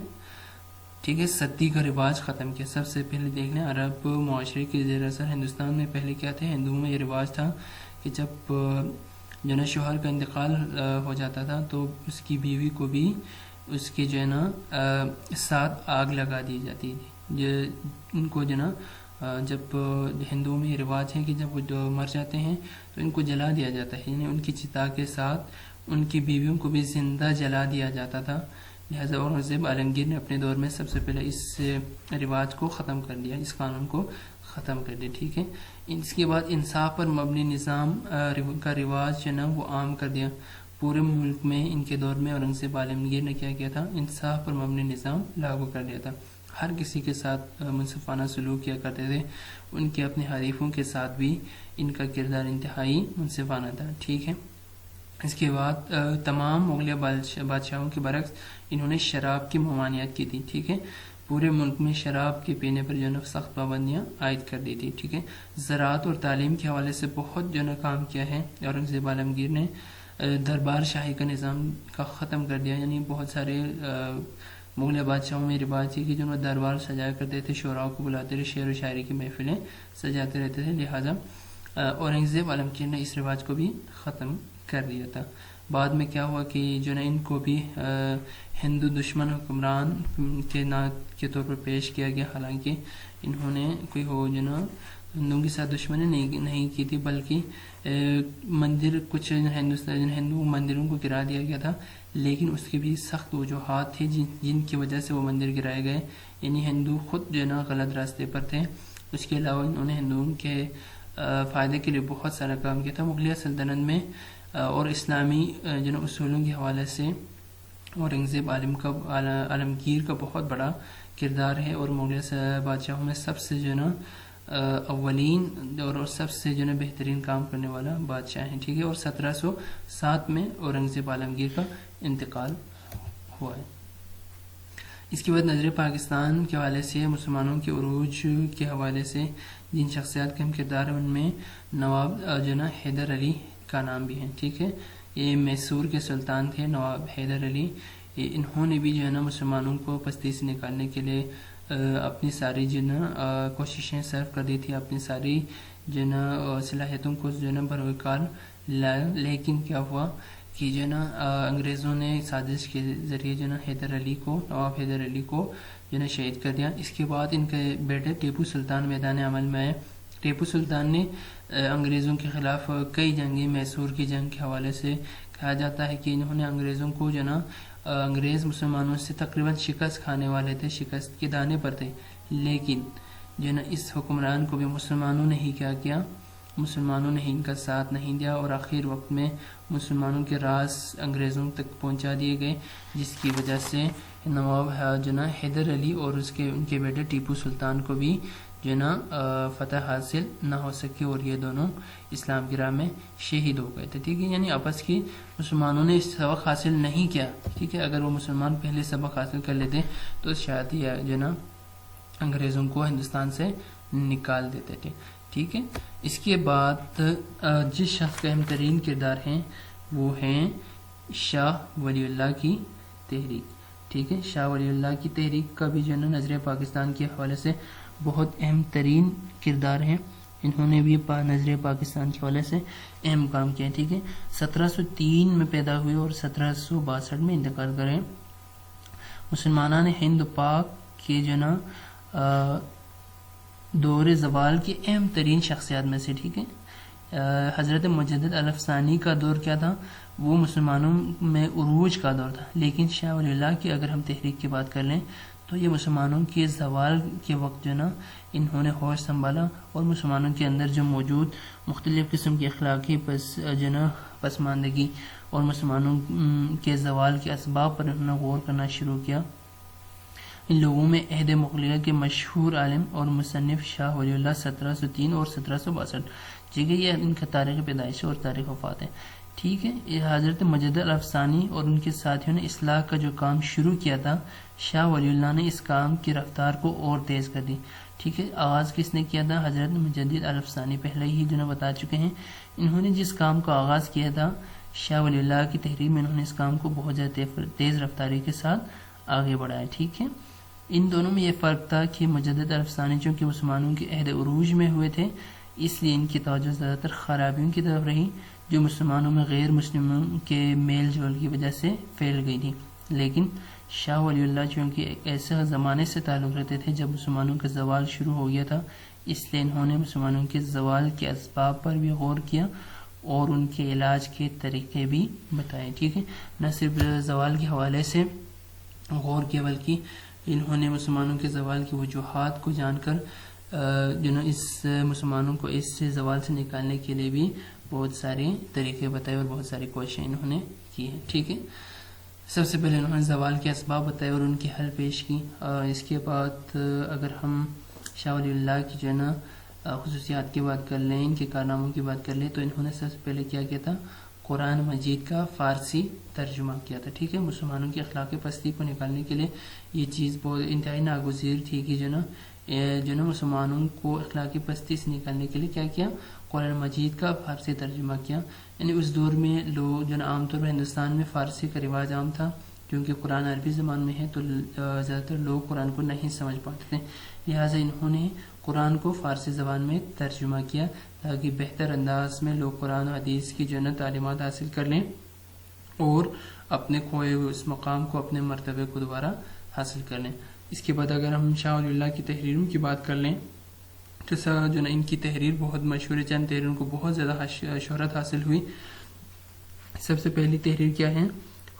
ٹھیک ہے. ستی کا رواج ختم کیا. سب سے پہلے دیکھ لیں عرب معاشرے کے زیر اثر ہندوستان میں پہلے کیا تھے؟ ہندوؤں میں یہ رواج تھا کہ جب جو نا شوہر کا انتقال ہو جاتا تھا تو اس کی بیوی کو بھی اس کے جو ہے نا ساتھ آگ لگا دی جاتی تھی. ان کو جو نا جب ہندوؤں میں یہ رواج ہے کہ جب وہ مر جاتے ہیں تو ان کو جلا دیا جاتا ہے، یعنی ان کی چتا کے ساتھ ان کی بیویوں کو بھی زندہ جلا دیا جاتا تھا. لہٰذا اورنگزیب عالمگیر نے اپنے دور میں سب سے پہلے اس رواج کو ختم کر دیا، اس قانون کو ختم کر دیا. ٹھیک ہے. اس کے بعد انصاف پر مبنی نظام کا رواج جو نا وہ عام کر دیا پورے ملک میں. ان کے دور میں اورنگزیب عالمگیر نے کیا کیا تھا؟ انصاف پر مبنی نظام لاگو کر دیا تھا. ہر کسی کے ساتھ منصفانہ سلوک کیا کرتے تھے. ان کے اپنے حریفوں کے ساتھ بھی ان کا کردار انتہائی منصفانہ تھا. ٹھیک ہے. اس کے بعد تمام مغلیہ بادشاہوں کے برعکس انہوں نے شراب کی ممانعت کی تھی. ٹھیک ہے. پورے ملک میں شراب کے پینے پر جو ہے سخت پابندیاں عائد کر دی تھی. ٹھیک ہے. زراعت اور تعلیم کے حوالے سے بہت جو ہے کام کیا ہے اورنگزیب عالمگیر نے. دربار شاہی کا نظام کا ختم کر دیا، یعنی بہت سارے مغلیہ بادشاہوں میں رواج تھی کہ جو دربار سجایا کرتے تھے، شعراء کو بلاتے تھے، شعر و شاعری کی محفلیں سجاتے رہتے تھے. لہٰذا اورنگزیب عالمگیر نے اس رواج کو بھی ختم کر دیا تھا. بعد میں کیا ہوا کہ جو نا ان کو بھی ہندو دشمن حکمران کے طور پر پیش کیا گیا، حالانکہ انہوں نے کوئی جو نا ہندوؤں کے ساتھ دشمنی نہیں کی تھی، بلکہ مندر کچھ ہندو مندروں کو گرا دیا گیا تھا، لیکن اس کی بھی سخت وجوہات تھی جن کی وجہ سے وہ مندر گرائے گئے. یعنی ہندو خود جو نا غلط راستے پر تھے. اس کے علاوہ انہوں نے ہندوؤں کے فائدے کے لیے بہت سارا کام کیا تھا. مغلیہ سلطنت میں اور اسلامی جو نا اصولوں کے حوالے سے اورنگزیب عالمگیر کا بہت بڑا کردار ہے اور مغلیہ بادشاہوں میں سب سے جو نا اولین اور سب سے جو نا بہترین کام کرنے والا بادشاہ ہیں. ٹھیک ہے. اور 1707 میں اورنگزیب عالمگیر کا انتقال ہوا ہے. اس کے بعد نظر پاکستان کے حوالے سے مسلمانوں کے عروج کے حوالے سے جن شخصیات کا اہم کردار ہے ان میں نواب جو نا حیدر علی کا نام بھی ہے. ٹھیک ہے. یہ میسور کے سلطان تھے نواب حیدر علی. انہوں نے بھی جو ہے نا مسلمانوں کو پستی سے نکالنے کے لیے اپنی ساری جو نا کوششیں صرف کر دی تھی، اپنی ساری جو نا صلاحیتوں کو جو نا بروئے کار لایا. لیکن کیا ہوا کہ جو نا انگریزوں نے سازش کے ذریعے جو نا نواب حیدر علی کو جو نا شہید کر دیا. اس کے بعد ان کے بیٹے ٹیپو سلطان میدان عمل میں آئے. ٹیپو سلطان نے انگریزوں کے خلاف کئی جنگیں، میسور کی جنگ کے حوالے سے کہا جاتا ہے کہ انہوں نے انگریزوں کو جو نا انگریز مسلمانوں سے تقریباً شکست کھانے والے تھے، شکست کے دانے پر تھے، لیکن جو نا اس حکمران کو بھی مسلمانوں نے ہی کیا مسلمانوں نے ان کا ساتھ نہیں دیا اور آخر وقت میں مسلمانوں کے راز انگریزوں تک پہنچا دیے گئے، جس کی وجہ سے نواب جو نا حیدر علی اور ان کے بیٹے ٹیپو سلطان کو بھی جو نا فتح حاصل نہ ہو سکے اور یہ دونوں اسلام کی راہ میں شہید ہو گئے تھے. ٹھیک ہے، یعنی آپس کی مسلمانوں نے سبق حاصل نہیں کیا. ٹھیک ہے، اگر وہ مسلمان پہلے سبق حاصل کر لیتے تو شاید یہ جو نا انگریزوں کو ہندوستان سے نکال دیتے تھے. ٹھیک ہے، اس کے بعد جس شخص کا اہم ترین کردار ہیں وہ ہیں شاہ ولی اللہ کی تحریک. ٹھیک ہے، شاہ ولی اللہ کی تحریک کا بھی جو ہے نا نظریہ پاکستان کے حوالے سے بہت اہم ترین کردار ہے. انہوں نے بھی نظریہ پاکستان کے حوالے سے اہم کام کیا. ٹھیک ہے، 1703 میں پیدا ہوئے اور 1762 میں انتقال کرے. مسلمانان ہند پاک کے جو نا دور زوال کی اہم ترین شخصیات میں سے. ٹھیک ہے، حضرت مجدد الافسانی کا دور کیا تھا؟ وہ مسلمانوں میں عروج کا دور تھا. لیکن شاہ ولی اللہ کی اگر ہم تحریک کی بات کر لیں تو یہ مسلمانوں کے زوال کے وقت جو نا انہوں نے ہوش سنبھالا اور مسلمانوں کے اندر جو موجود مختلف قسم کی اخلاقی پسماندگی اور مسلمانوں کے زوال کے اسباب پر انہوں نے غور کرنا شروع کیا. ان لوگوں میں عہد مغلیہ کے مشہور عالم اور مصنف شاہ ولی اللہ 1703 اور 1762. ٹھیک ہے، یہ ان کا تاریخ پیدائش اور تاریخ وفات ہے. ٹھیک ہے، حضرت مجدد الافسانی اور ان کے ساتھیوں نے اصلاح کا جو کام شروع کیا تھا، شاہ ولی اللہ نے اس کام کی رفتار کو اور تیز کر دی. ٹھیک ہے، آغاز کس نے کیا تھا؟ حضرت مجدد الافسانی، پہلے ہی جو بتا چکے ہیں. انہوں نے جس کام کا آغاز کیا تھا شاہ ولی اللہ کی تحریک میں، انہوں نے اس کام کو بہت زیادہ تیز رفتاری کے ساتھ آگے بڑھایا. ٹھیک ہے، ان دونوں میں یہ فرق تھا کہ مجدد الافسانی چونکہ مسلمانوں کے عہد عروج میں ہوئے تھے، اس لیے ان کی توجہ زیادہ تر خرابیوں کی طرف رہی جو مسلمانوں میں غیر مسلموں کے میل جول کی وجہ سے پھیل گئی تھی. لیکن شاہ ولی اللہ چونکہ ایک ایسے زمانے سے تعلق رہتے تھے جب مسلمانوں کا زوال شروع ہو گیا تھا، اس لیے انہوں نے مسلمانوں کے زوال کے اسباب پر بھی غور کیا اور ان کے علاج کے طریقے بھی بتائے. ٹھیک ہے، نہ صرف زوال کے حوالے سے غور کیا بلکہ انہوں نے مسلمانوں کے زوال کی وجوہات کو جان کر جو نا اس مسلمانوں کو اس زوال سے نکالنے کے لیے بھی بہت سارے طریقے بتائے اور بہت ساری کوششیں انہوں نے کی ہیں. ٹھیک ہے، سب سے پہلے انہوں نے زوال کے اسباب بتائے اور ان کی حل پیش کی. اس کے بعد اگر ہم شاہ ولی اللہ کی جو ہے نا خصوصیات کی بات کر لیں، ان کے کارناموں کی بات کر لیں، تو انہوں نے سب سے پہلے کیا کیا تھا؟ قرآن مجید کا فارسی ترجمہ کیا تھا. ٹھیک ہے، مسلمانوں کی اخلاقی پستی کو نکالنے کے لیے یہ چیز بہت انتہائی ناگزیر تھی کہ جو نا مسلمانوں کو اخلاقی پستی سے نکالنے کے لیے کیا کیا؟ قرآن مجید کا فارسی ترجمہ کیا. یعنی اس دور میں لوگ جو نا عام طور پر ہندوستان میں فارسی کا رواج عام تھا، کیونکہ قرآن عربی زبان میں ہے تو زیادہ تر لوگ قرآن کو نہیں سمجھ پاتے تھے. لہٰذا انہوں نے قرآن کو فارسی زبان میں ترجمہ کیا تاکہ بہتر انداز میں لوگ قرآن و حدیث کی جو ہے نا تعلیمات حاصل کر لیں اور اپنے کھوئے ہوئے اس مقام کو، اپنے مرتبے کو دوبارہ حاصل کر لیں. اس کے بعد اگر ہم شاہ ولی اللہ کی تحریروں کی بات کر لیں تو جو نا ان کی تحریر بہت مشہور ہے. چند تحریروں کو بہت زیادہ شہرت حاصل ہوئی. سب سے پہلی تحریر کیا ہے؟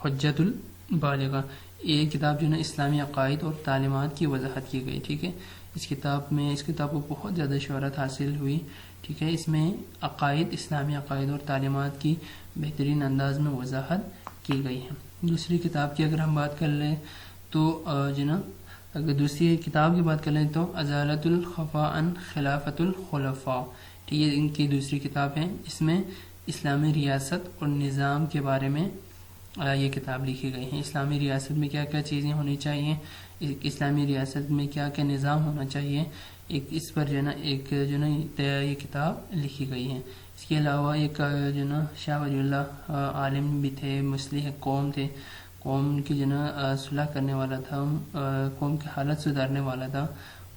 حجت البالغہ. یہ کتاب جو ہے نا اسلامی عقائد اور تعلیمات کی وضاحت کی گئی. ٹھیک ہے، اس کتاب کو بہت زیادہ شہرت حاصل ہوئی. ٹھیک ہے، اس میں عقائد، اسلامی عقائد اور تعلیمات کی بہترین انداز میں وضاحت کی گئی ہے. دوسری کتاب کی اگر ہم بات کر لیں تو اگر دوسری کتاب کی بات کر لیں تو ازالۃ الخفا عن خلافت الخلفاء. ٹھیک ہے، ان کی دوسری کتاب ہے. اس میں اسلامی ریاست اور نظام کے بارے میں یہ کتاب لکھی گئی ہے. اسلامی ریاست میں کیا کیا چیزیں ہونی چاہیے، اسلامی ریاست میں کیا کیا نظام ہونا چاہیے، اس پر جو ہے نا یہ کتاب لکھی گئی ہے. اس کے علاوہ ایک جو ہے نا شاہ ولی اللہ عالم بھی تھے، مصلح قوم تھے، قوم کی جو نا صلح کرنے والا تھا، قوم کی حالت سدھارنے والا تھا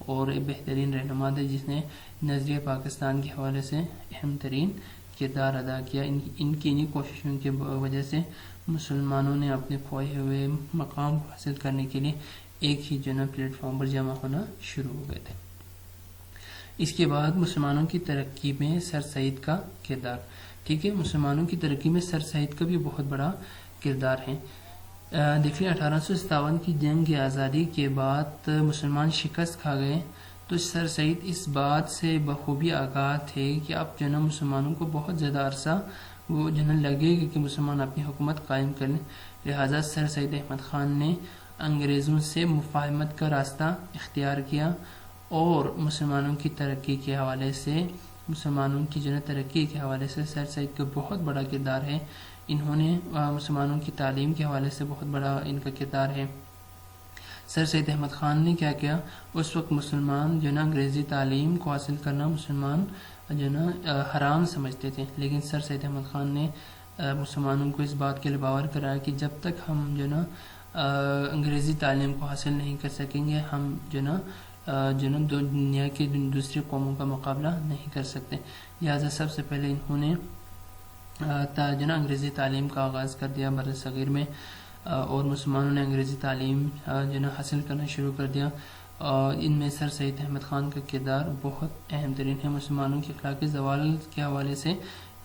اور ایک بہترین رہنما تھا جس نے نظریہ پاکستان کے حوالے سے اہم ترین کردار ادا کیا. ان کی انہی کوششوں کی وجہ سے مسلمانوں نے اپنے کھوئے ہوئے مقام کو حاصل کرنے کے لیے ایک ہی جو نا پلیٹ فارم پر جمع ہونا شروع ہو گئے تھے. اس کے بعد مسلمانوں کی ترقی میں سر سید کا کردار. ٹھیک ہے، مسلمانوں کی ترقی میں سر سید کا بھی بہت بڑا کردار ہے. دیکھیے 1857 کی جنگ آزادی کے بعد مسلمان شکست کھا گئے تو سر سید اس بات سے بخوبی آگاہ تھے کہ اب جو ہے نا مسلمانوں کو بہت زیادہ عرصہ وہ جو ہے نا لگے گا کہ مسلمان اپنی حکومت قائم کریں، لہٰذا سر سید احمد خان نے انگریزوں سے مفاہمت کا راستہ اختیار کیا، اور مسلمانوں کی ترقی کے حوالے سے مسلمانوں کی جو ہے ترقی کے حوالے سے سر سید کا بہت بڑا کردار ہے۔ انہوں نے مسلمانوں کی تعلیم کے حوالے سے بہت بڑا ان کا کردار ہے۔ سر سید احمد خان نے کیا کیا، اس وقت مسلمان جو ہے نا انگریزی تعلیم کو حاصل کرنا مسلمان جو ہے نا حرام سمجھتے تھے، لیکن سر سید احمد خان نے مسلمانوں کو اس بات کے لیے باور کرایا کہ جب تک ہم جو ہے نا انگریزی تعلیم کو حاصل نہیں کر سکیں گے، ہم جو ہے نا دنیا کی دوسری قوموں کا مقابلہ نہیں کر سکتے، لہٰذا سب سے پہلے انہوں نے جو ہے نا انگریزی تعلیم کا آغاز کر دیا بر صغیر میں، اور مسلمانوں نے انگریزی تعلیم جو ہے نا حاصل کرنا شروع کر دیا۔ ان میں سر سید احمد خان کا کردار بہت اہم ترین ہے۔ مسلمانوں کے اخلاقی زوال کے حوالے سے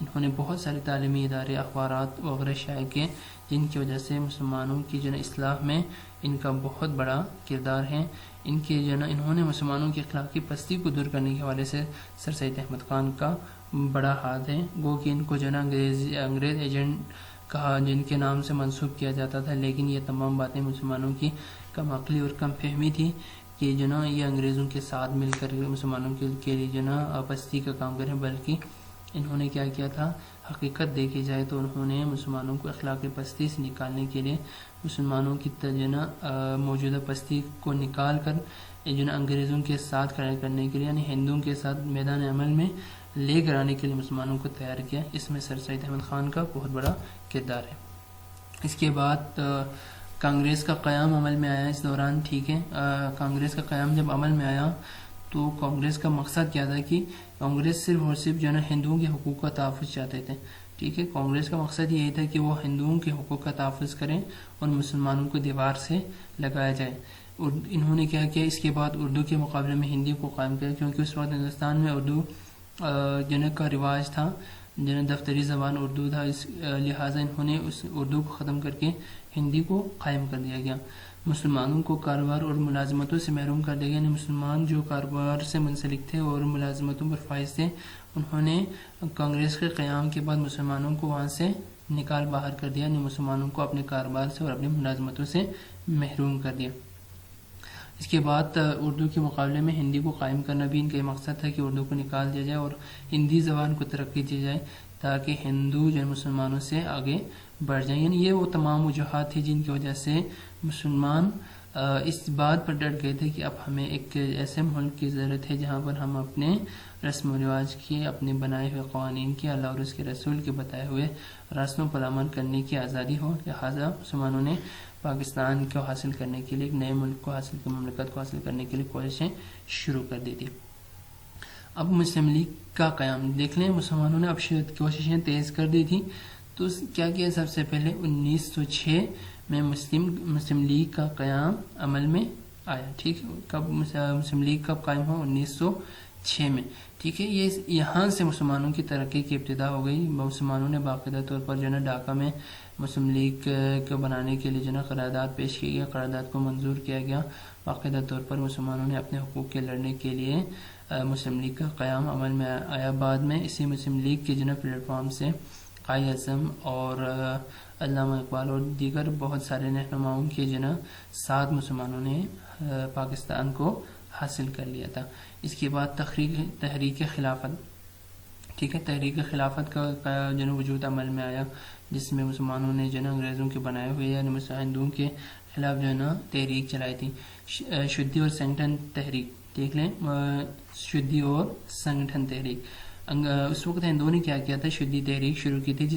انہوں نے بہت سارے تعلیمی ادارے، اخبارات وغیرہ شائع کیے، جن کی وجہ سے مسلمانوں کی جو ہے اصلاح میں ان کا بہت بڑا کردار ہے۔ ان کے جو ہے نا انہوں نے مسلمانوں کی اخلاقی پستی کو دور کرنے کے حوالے سے سر سید احمد خان کا بڑا ہاتھ ہے، گو کہ ان کو جو ہے نا انگریز ایجنٹ کہا، جن کے نام سے منسوب کیا جاتا تھا، لیکن یہ تمام باتیں مسلمانوں کی کم عقلی اور کم فہمی تھی کہ جو نا یہ انگریزوں کے ساتھ مل کر مسلمانوں کے لیے جو نا پستی کا کام کریں، بلکہ انہوں نے کیا کیا تھا، حقیقت دیکھی جائے تو انہوں نے مسلمانوں کو اخلاقی پستی سے نکالنے کے لیے مسلمانوں کی جو نا موجودہ پستی کو نکال کر جو نا انگریزوں کے ساتھ کھڑا کرنے کے لیے، یعنی ہندوؤں کے ساتھ میدان عمل میں لے کر آنے کے لیے مسلمانوں کو تیار کیا۔ اس میں سر سید احمد خان کا بہت بڑا کردار ہے۔ اس کے بعد کانگریس کا قیام عمل میں آیا اس دوران، ٹھیک ہے۔ کانگریس کا قیام جب عمل میں آیا تو کانگریس کا مقصد کیا تھا کہ کانگریس صرف اور صرف جو ہے نا ہندوؤں کے حقوق کا تحفظ چاہتے تھے، ٹھیک ہے۔ کانگریس کا مقصد یہی تھا کہ وہ ہندوؤں کے حقوق کا تحفظ کریں اور مسلمانوں کو دیوار سے لگایا جائے۔ اور انہوں نے کیا کیا، اس کے بعد اردو کے مقابلے میں ہندی کو قائم کیا، کیونکہ اس وقت ہندوستان میں اردو جو ہے کا رواج تھا، جو ہے دفتری زبان اردو تھا، لہٰذا انہوں نے اس اردو کو ختم کر کے ہندی کو قائم کر دیا گیا۔ مسلمانوں کو کاروبار اور ملازمتوں سے محروم کر دیا گیا، یعنی مسلمان جو کاروبار سے منسلک تھے اور ملازمتوں پر فائز تھے، انہوں نے کانگریس کے قیام کے بعد مسلمانوں کو وہاں سے نکال باہر کر دیا، یعنی مسلمانوں کو اپنے کاروبار سے اور اپنی ملازمتوں سے محروم کر دیا۔ اس کے بعد اردو کے مقابلے میں ہندی کو قائم کرنا بھی ان کا مقصد تھا کہ اردو کو نکال دیا جائے اور ہندی زبان کو ترقی دی جائے، تاکہ ہندو جو مسلمانوں سے آگے بڑھ جائیں۔ یعنی یہ وہ تمام وجوہات تھی جن کی وجہ سے مسلمان اس بات پر ڈٹ گئے تھے کہ اب ہمیں ایک ایسے ملک کی ضرورت ہے جہاں پر ہم اپنے رسم و رواج کی، اپنے بنائے ہوئے قوانین کی، اللہ اور اس کے رسول کے بتائے ہوئے راستوں پر عمل کرنے کی آزادی ہو۔ لہٰذا مسلمانوں نے پاکستان کو حاصل کرنے کے لیے، ایک نئے ملک کو مملکت کو حاصل کرنے کے لیے کوششیں شروع کر دی تھی۔ اب مسلم لیگ کا قیام دیکھ لیں، مسلمانوں نے اب کوششیں تیز کر دی تھی، تو کیا کیا، سب سے پہلے 1906 میں مسلم لیگ کا قیام عمل میں آیا، ٹھیک ہے۔ کب مسلم لیگ کب قائم ہوا؟ 1906 میں، ٹھیک ہے۔ یہ یہاں سے مسلمانوں کی ترقی کی ابتدا ہو گئی۔ مسلمانوں نے باقاعدہ طور پر جو ہے نا ڈھاکہ میں مسلم لیگ کو بنانے کے لیے جو ہے نا قرارداد پیش کی گئی، قرارداد کو منظور کیا گیا۔ باقاعدہ طور پر مسلمانوں نے اپنے حقوق کے لڑنے کے لیے مسلم لیگ کا قیام عمل میں آیا۔ بعد میں اسی مسلم لیگ کے جو ہے نا پلیٹ فارم سے قائد اعظم اور علامہ اقبال اور دیگر بہت سارے رہنماؤں کے جو ہے نا ساتھ مسلمانوں نے پاکستان کو حاصل کر لیا تھا۔ اس کے بعد تحریک خلافت، ٹھیک ہے، تحریک خلافت کا جو ہے نا وجود عمل میں آیا، جس میں مسلمانوں نے جو ہے نا انگریزوں کے بنائے ہوئے یعنی ہندوؤں کے خلاف جو ہے نا تحریک چلائی تھی۔ شدی اور سنگٹھن تحریک دیکھ لیں، شدی اور سنگٹھن تحریک، اس وقت ہندوؤں نے کیا کیا تھا، شدی تحریک شروع کی تھی،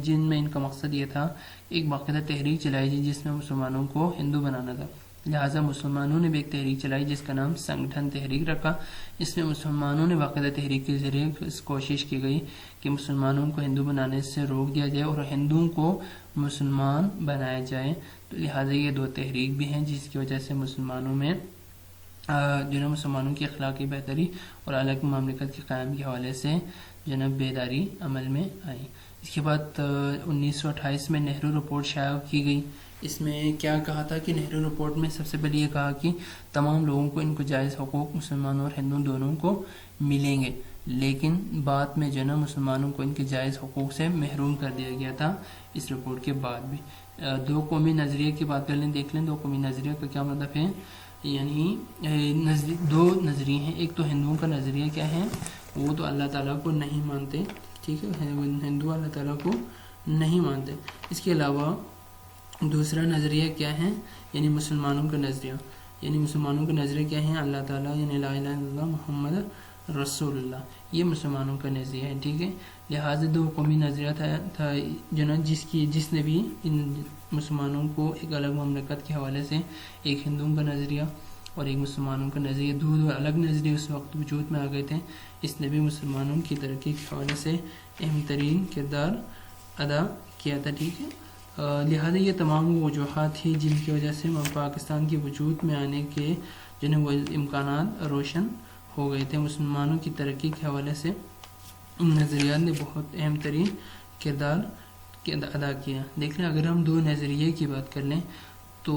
جن میں ان کا مقصد یہ تھا ایک باقاعدہ تحریک چلائی تھی جس میں مسلمانوں کو ہندو بنانا تھا۔ لہٰذا مسلمانوں نے بھی ایک تحریک چلائی جس کا نام سنگٹھن تحریک رکھا۔ اس میں مسلمانوں نے باقاعدہ تحریک کے ذریعے اس کوشش کی گئی کہ مسلمانوں کو ہندو بنانے سے روک دیا جائے اور ہندوؤں کو مسلمان بنایا جائے۔ تو لہٰذا یہ دو تحریک بھی ہیں جس کی وجہ سے مسلمانوں میں جو ہے مسلمانوں کی اخلاقی بہتری اور الگ مملکت کے قیام کے حوالے سے جو ہے بیداری عمل میں آئی۔ اس کے بعد 1928 میں نہرو رپورٹ شائع کی گئی، اس میں کیا کہا تھا کہ نہرو رپورٹ میں سب سے پہلے یہ کہا کہ تمام لوگوں کو ان کو جائز حقوق مسلمانوں اور ہندوؤں دونوں کو ملیں گے، لیکن بعد میں جو ہے نا مسلمانوں کو ان کے جائز حقوق سے محروم کر دیا گیا تھا اس رپورٹ کے بعد بھی۔ دو قومی نظریے کی بات کر لیں، دیکھ لیں دو قومی نظریہ کا کیا مطلب ہے۔ یعنی دو نظریے ہیں، ایک تو ہندوؤں کا نظریہ کیا ہے، وہ تو اللہ تعالیٰ کو نہیں مانتے، ٹھیک ہے، ہندو اللہ تعالیٰ کو نہیں مانتے۔ اس کے علاوہ دوسرا نظریہ کیا ہے، یعنی مسلمانوں کا نظریہ، یعنی مسلمانوں کا نظریہ کیا ہے، اللہ تعالیٰ یعنی لا الہ الا اللہ محمد رسول اللہ، یہ مسلمانوں کا نظریہ ہے، ٹھیک ہے۔ لہٰذا دو قومی نظریہ تھا جو نا جس نے بھی ان مسلمانوں کو ایک الگ مملکت کے حوالے سے، ایک ہندوؤں کا نظریہ اور ایک مسلمانوں کا نظریہ، دو الگ نظریے اس وقت وجود میں آ گئے تھے، اس نے بھی مسلمانوں کی ترقی کے حوالے سے اہم ترین کردار ادا کیا تھا، ٹھیک ہے۔ لہٰذا یہ تمام وجوہات تھی جن کی وجہ سے پاکستان کے وجود میں آنے کے جو ہے وہ امکانات روشن ہو گئے تھے۔ مسلمانوں کی ترقی کے حوالے سے ان نظریات نے بہت اہم ترین کردار ادا کیا۔ دیکھ لیں اگر ہم دو نظریے کی بات کر لیں تو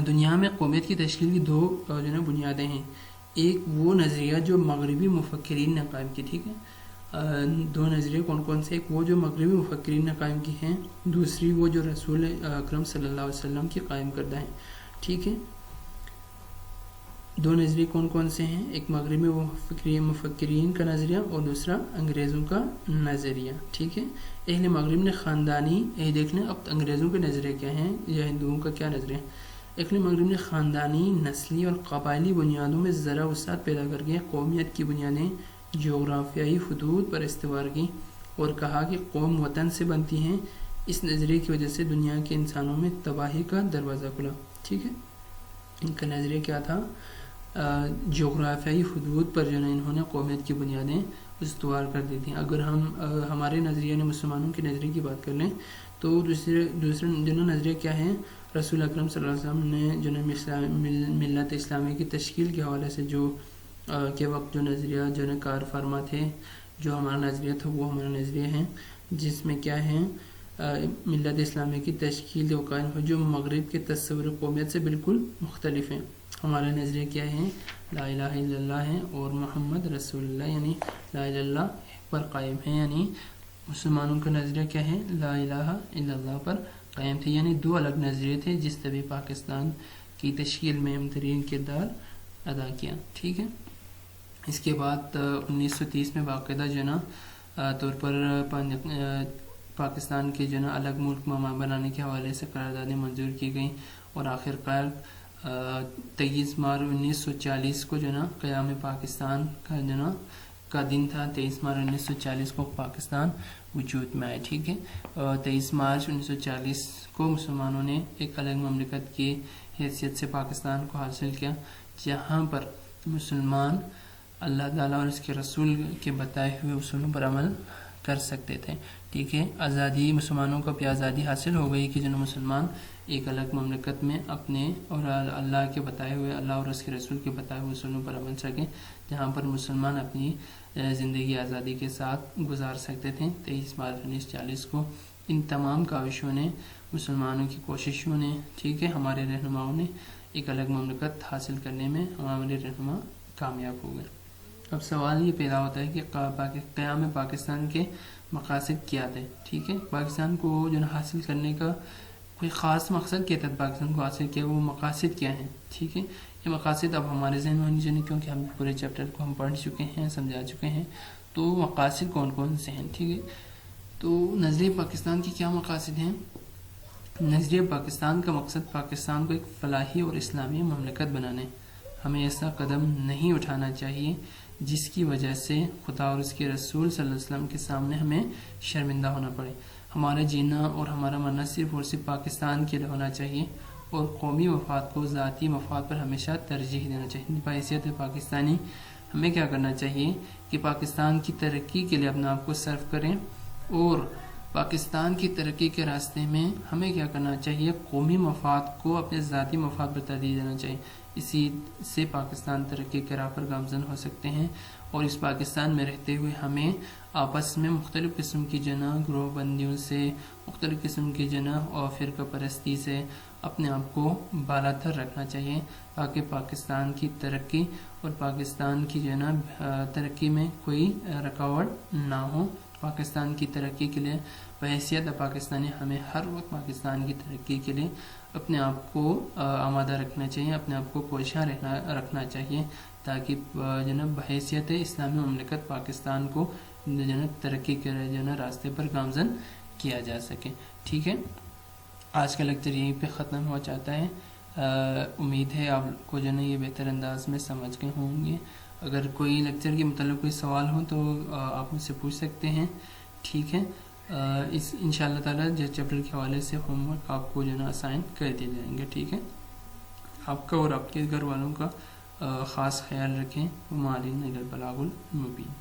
دنیا میں قومیت کی تشکیل کی دو جو ہے بنیادیں ہیں، ایک وہ نظریہ جو مغربی مفکرین نے قائم کی، ٹھیک ہے، دو نظریے کون کون سے، ایک وہ جو مغربی مفکرین نے قائم کی ہیں، دوسری وہ جو رسول اکرم صلی اللہ علیہ وسلم کی قائم کردہ ہیں، ٹھیک ہے۔ دو نظریے کون کون سے ہیں، ایک مغربی مفکرین کا نظریہ اور دوسرا انگریزوں کا نظریہ، ٹھیک ہے۔ اہل مغرب نے خاندانی، دیکھ لیں اب انگریزوں کے نظریہ کیا ہیں یا ہندوؤں کا کیا نظریہ ہے۔ اہل مغرب نے خاندانی، نسلی اور قبائلی بنیادوں میں ذرا وسعت پیدا کر کے قومیت کی بنیادیں جغرافیائی حدود پر استوار کی اور کہا کہ قوم وطن سے بنتی ہیں۔ اس نظریے کی وجہ سے دنیا کے انسانوں میں تباہی کا دروازہ کھلا، ٹھیک ہے۔ ان کا نظریہ کیا تھا، جغرافیائی حدود پر جو ہے انہوں نے قومیت کی بنیادیں استوار کر دی تھیں۔ اگر ہم ہمارے نظریے نے مسلمانوں کے نظریے کی بات کر لیں تو دوسرے جو نظریہ کیا ہے، رسول اکرم صلی اللہ علیہ وسلم نے جو ملت اسلامی کی تشکیل کے حوالے سے جو کے وقت جو نظریہ جو کار فرما تھے، جو ہمارا نظریہ تھا وہ ہمارا نظریہ ہے، جس میں کیا ہے ملت اسلامی کی تشکیل و قائم ہو جو مغرب کے تصور قومیت سے بالکل مختلف ہیں۔ ہمارا نظریہ کیا ہے، لا الہ الا اللہ ہے اور محمد رسول اللہ یعنی لا الہ الا اللہ پر قائم ہے، یعنی مسلمانوں کا نظریہ کیا ہے، لا الہ الا اللہ پر قائم تھے، یعنی دو الگ نظریے تھے جس نے بھی پاکستان کی تشکیل میں اہم ترین کردار ادا کیا، ٹھیک ہے۔ اس کے بعد 1930 میں باقاعدہ جو ہے نا طور پر پاکستان کے جو ہے نا الگ ملک بنانے کے حوالے سے قراردادیں منظور کی گئیں اور آخر کار 23 مارچ 1940 کو جو ہے نا قیام پاکستان کا جو ہے نا کا دن تھا۔ 23 مارچ 1940 کو پاکستان وجود میں آئے، ٹھیک ہے۔ 23 مارچ 1940 کو مسلمانوں نے ایک الگ مملکت کی حیثیت سے پاکستان کو حاصل کیا، جہاں پر مسلمان اللہ تعالیٰ اور اس کے رسول کے بتائے ہوئے اصولوں پر عمل کر سکتے تھے، ٹھیک ہے۔ آزادی، مسلمانوں کو بھی آزادی حاصل ہو گئی کہ جنہوں مسلمان ایک الگ مملکت میں اپنے اور اللہ کے بتائے ہوئے، اللہ اور اس کے رسول کے بتائے ہوئے اصولوں پر عمل سکیں، جہاں پر مسلمان اپنی زندگی آزادی کے ساتھ گزار سکتے تھے۔ 23 مارچ 1940 کو ان تمام کاوشوں نے، مسلمانوں کی کوششوں نے، ٹھیک ہے، ہمارے رہنماؤں نے ایک الگ مملکت حاصل کرنے میں ہمارے رہنما کامیاب ہو گئے۔ اب سوال یہ پیدا ہوتا ہے کہ قیام پاکستان کے مقاصد کیا تھے، ٹھیک ہے۔ پاکستان کو جو حاصل کرنے کا کوئی خاص مقصد کیا تھا، پاکستان کو حاصل کیا، وہ مقاصد کیا ہیں، ٹھیک ہے۔ یہ مقاصد اب ہمارے ذہن میں ہونی چاہیے کیونکہ ہم پورے چیپٹر کو ہم پڑھ چکے ہیں، سمجھا چکے ہیں، تو مقاصد کون کون سے ہیں، ٹھیک ہے۔ تو نظریہ پاکستان کی کیا مقاصد ہیں؟ نظریہ پاکستان کا مقصد پاکستان کو ایک فلاحی اور اسلامی مملکت بنانے، ہمیں ایسا قدم نہیں اٹھانا چاہیے جس کی وجہ سے خدا اور اس کے رسول صلی اللہ علیہ وسلم کے سامنے ہمیں شرمندہ ہونا پڑے۔ ہمارا جینا اور ہمارا مرنا صرف اور صرف پاکستان کے لیے ہونا چاہیے اور قومی مفاد کو ذاتی مفاد پر ہمیشہ ترجیح دینا چاہیے۔ بحیثیت پاکستانی ہمیں کیا کرنا چاہیے کہ پاکستان کی ترقی کے لیے اپنے آپ کو صرف کریں اور پاکستان کی ترقی کے راستے میں ہمیں کیا کرنا چاہیے؟ قومی مفاد کو اپنے ذاتی مفاد پر ترجیح دینا چاہیے. اسی سے پاکستان ترقی کے راہ پر گامزن ہو سکتے ہیں. اور اس پاکستان میں رہتے ہوئے ہمیں آپس میں مختلف قسم کی گروہ بندیوں سے، مختلف قسم کی اور فرقہ پرستی سے اپنے آپ کو بالا تر رکھنا چاہیے، تاکہ پاکستان کی ترقی اور پاکستان کی ترقی میں کوئی رکاوٹ نہ ہو. پاکستان کی ترقی کے لیے بحیثیت پاکستانی ہمیں ہر وقت پاکستان کی ترقی کے لیے اپنے آپ کو آمادہ رکھنا چاہیے، اپنے آپ کو کوشاں رکھنا چاہیے، تاکہ بحیثیت اسلامی مملکت پاکستان کو ترقی کے راستے پر گامزن کیا جا سکے. ٹھیک ہے، آج کا لیکچر یہیں پہ ختم ہو جاتا ہے. امید ہے آپ کو یہ بہتر انداز میں سمجھ گئے ہوں گے. اگر کوئی لیکچر کے متعلق کوئی سوال ہو تو آپ مجھ سے پوچھ سکتے ہیں. ٹھیک ہے، اس انشاءاللہ تعالی جس چیپٹر کے حوالے سے ہوم ورک آپ کو اسائن کر دیے جائیں گے. ٹھیک ہے، آپ کا اور آپ کے گھر والوں کا خاص خیال رکھیں. وما علینا الا البلاغ المبین.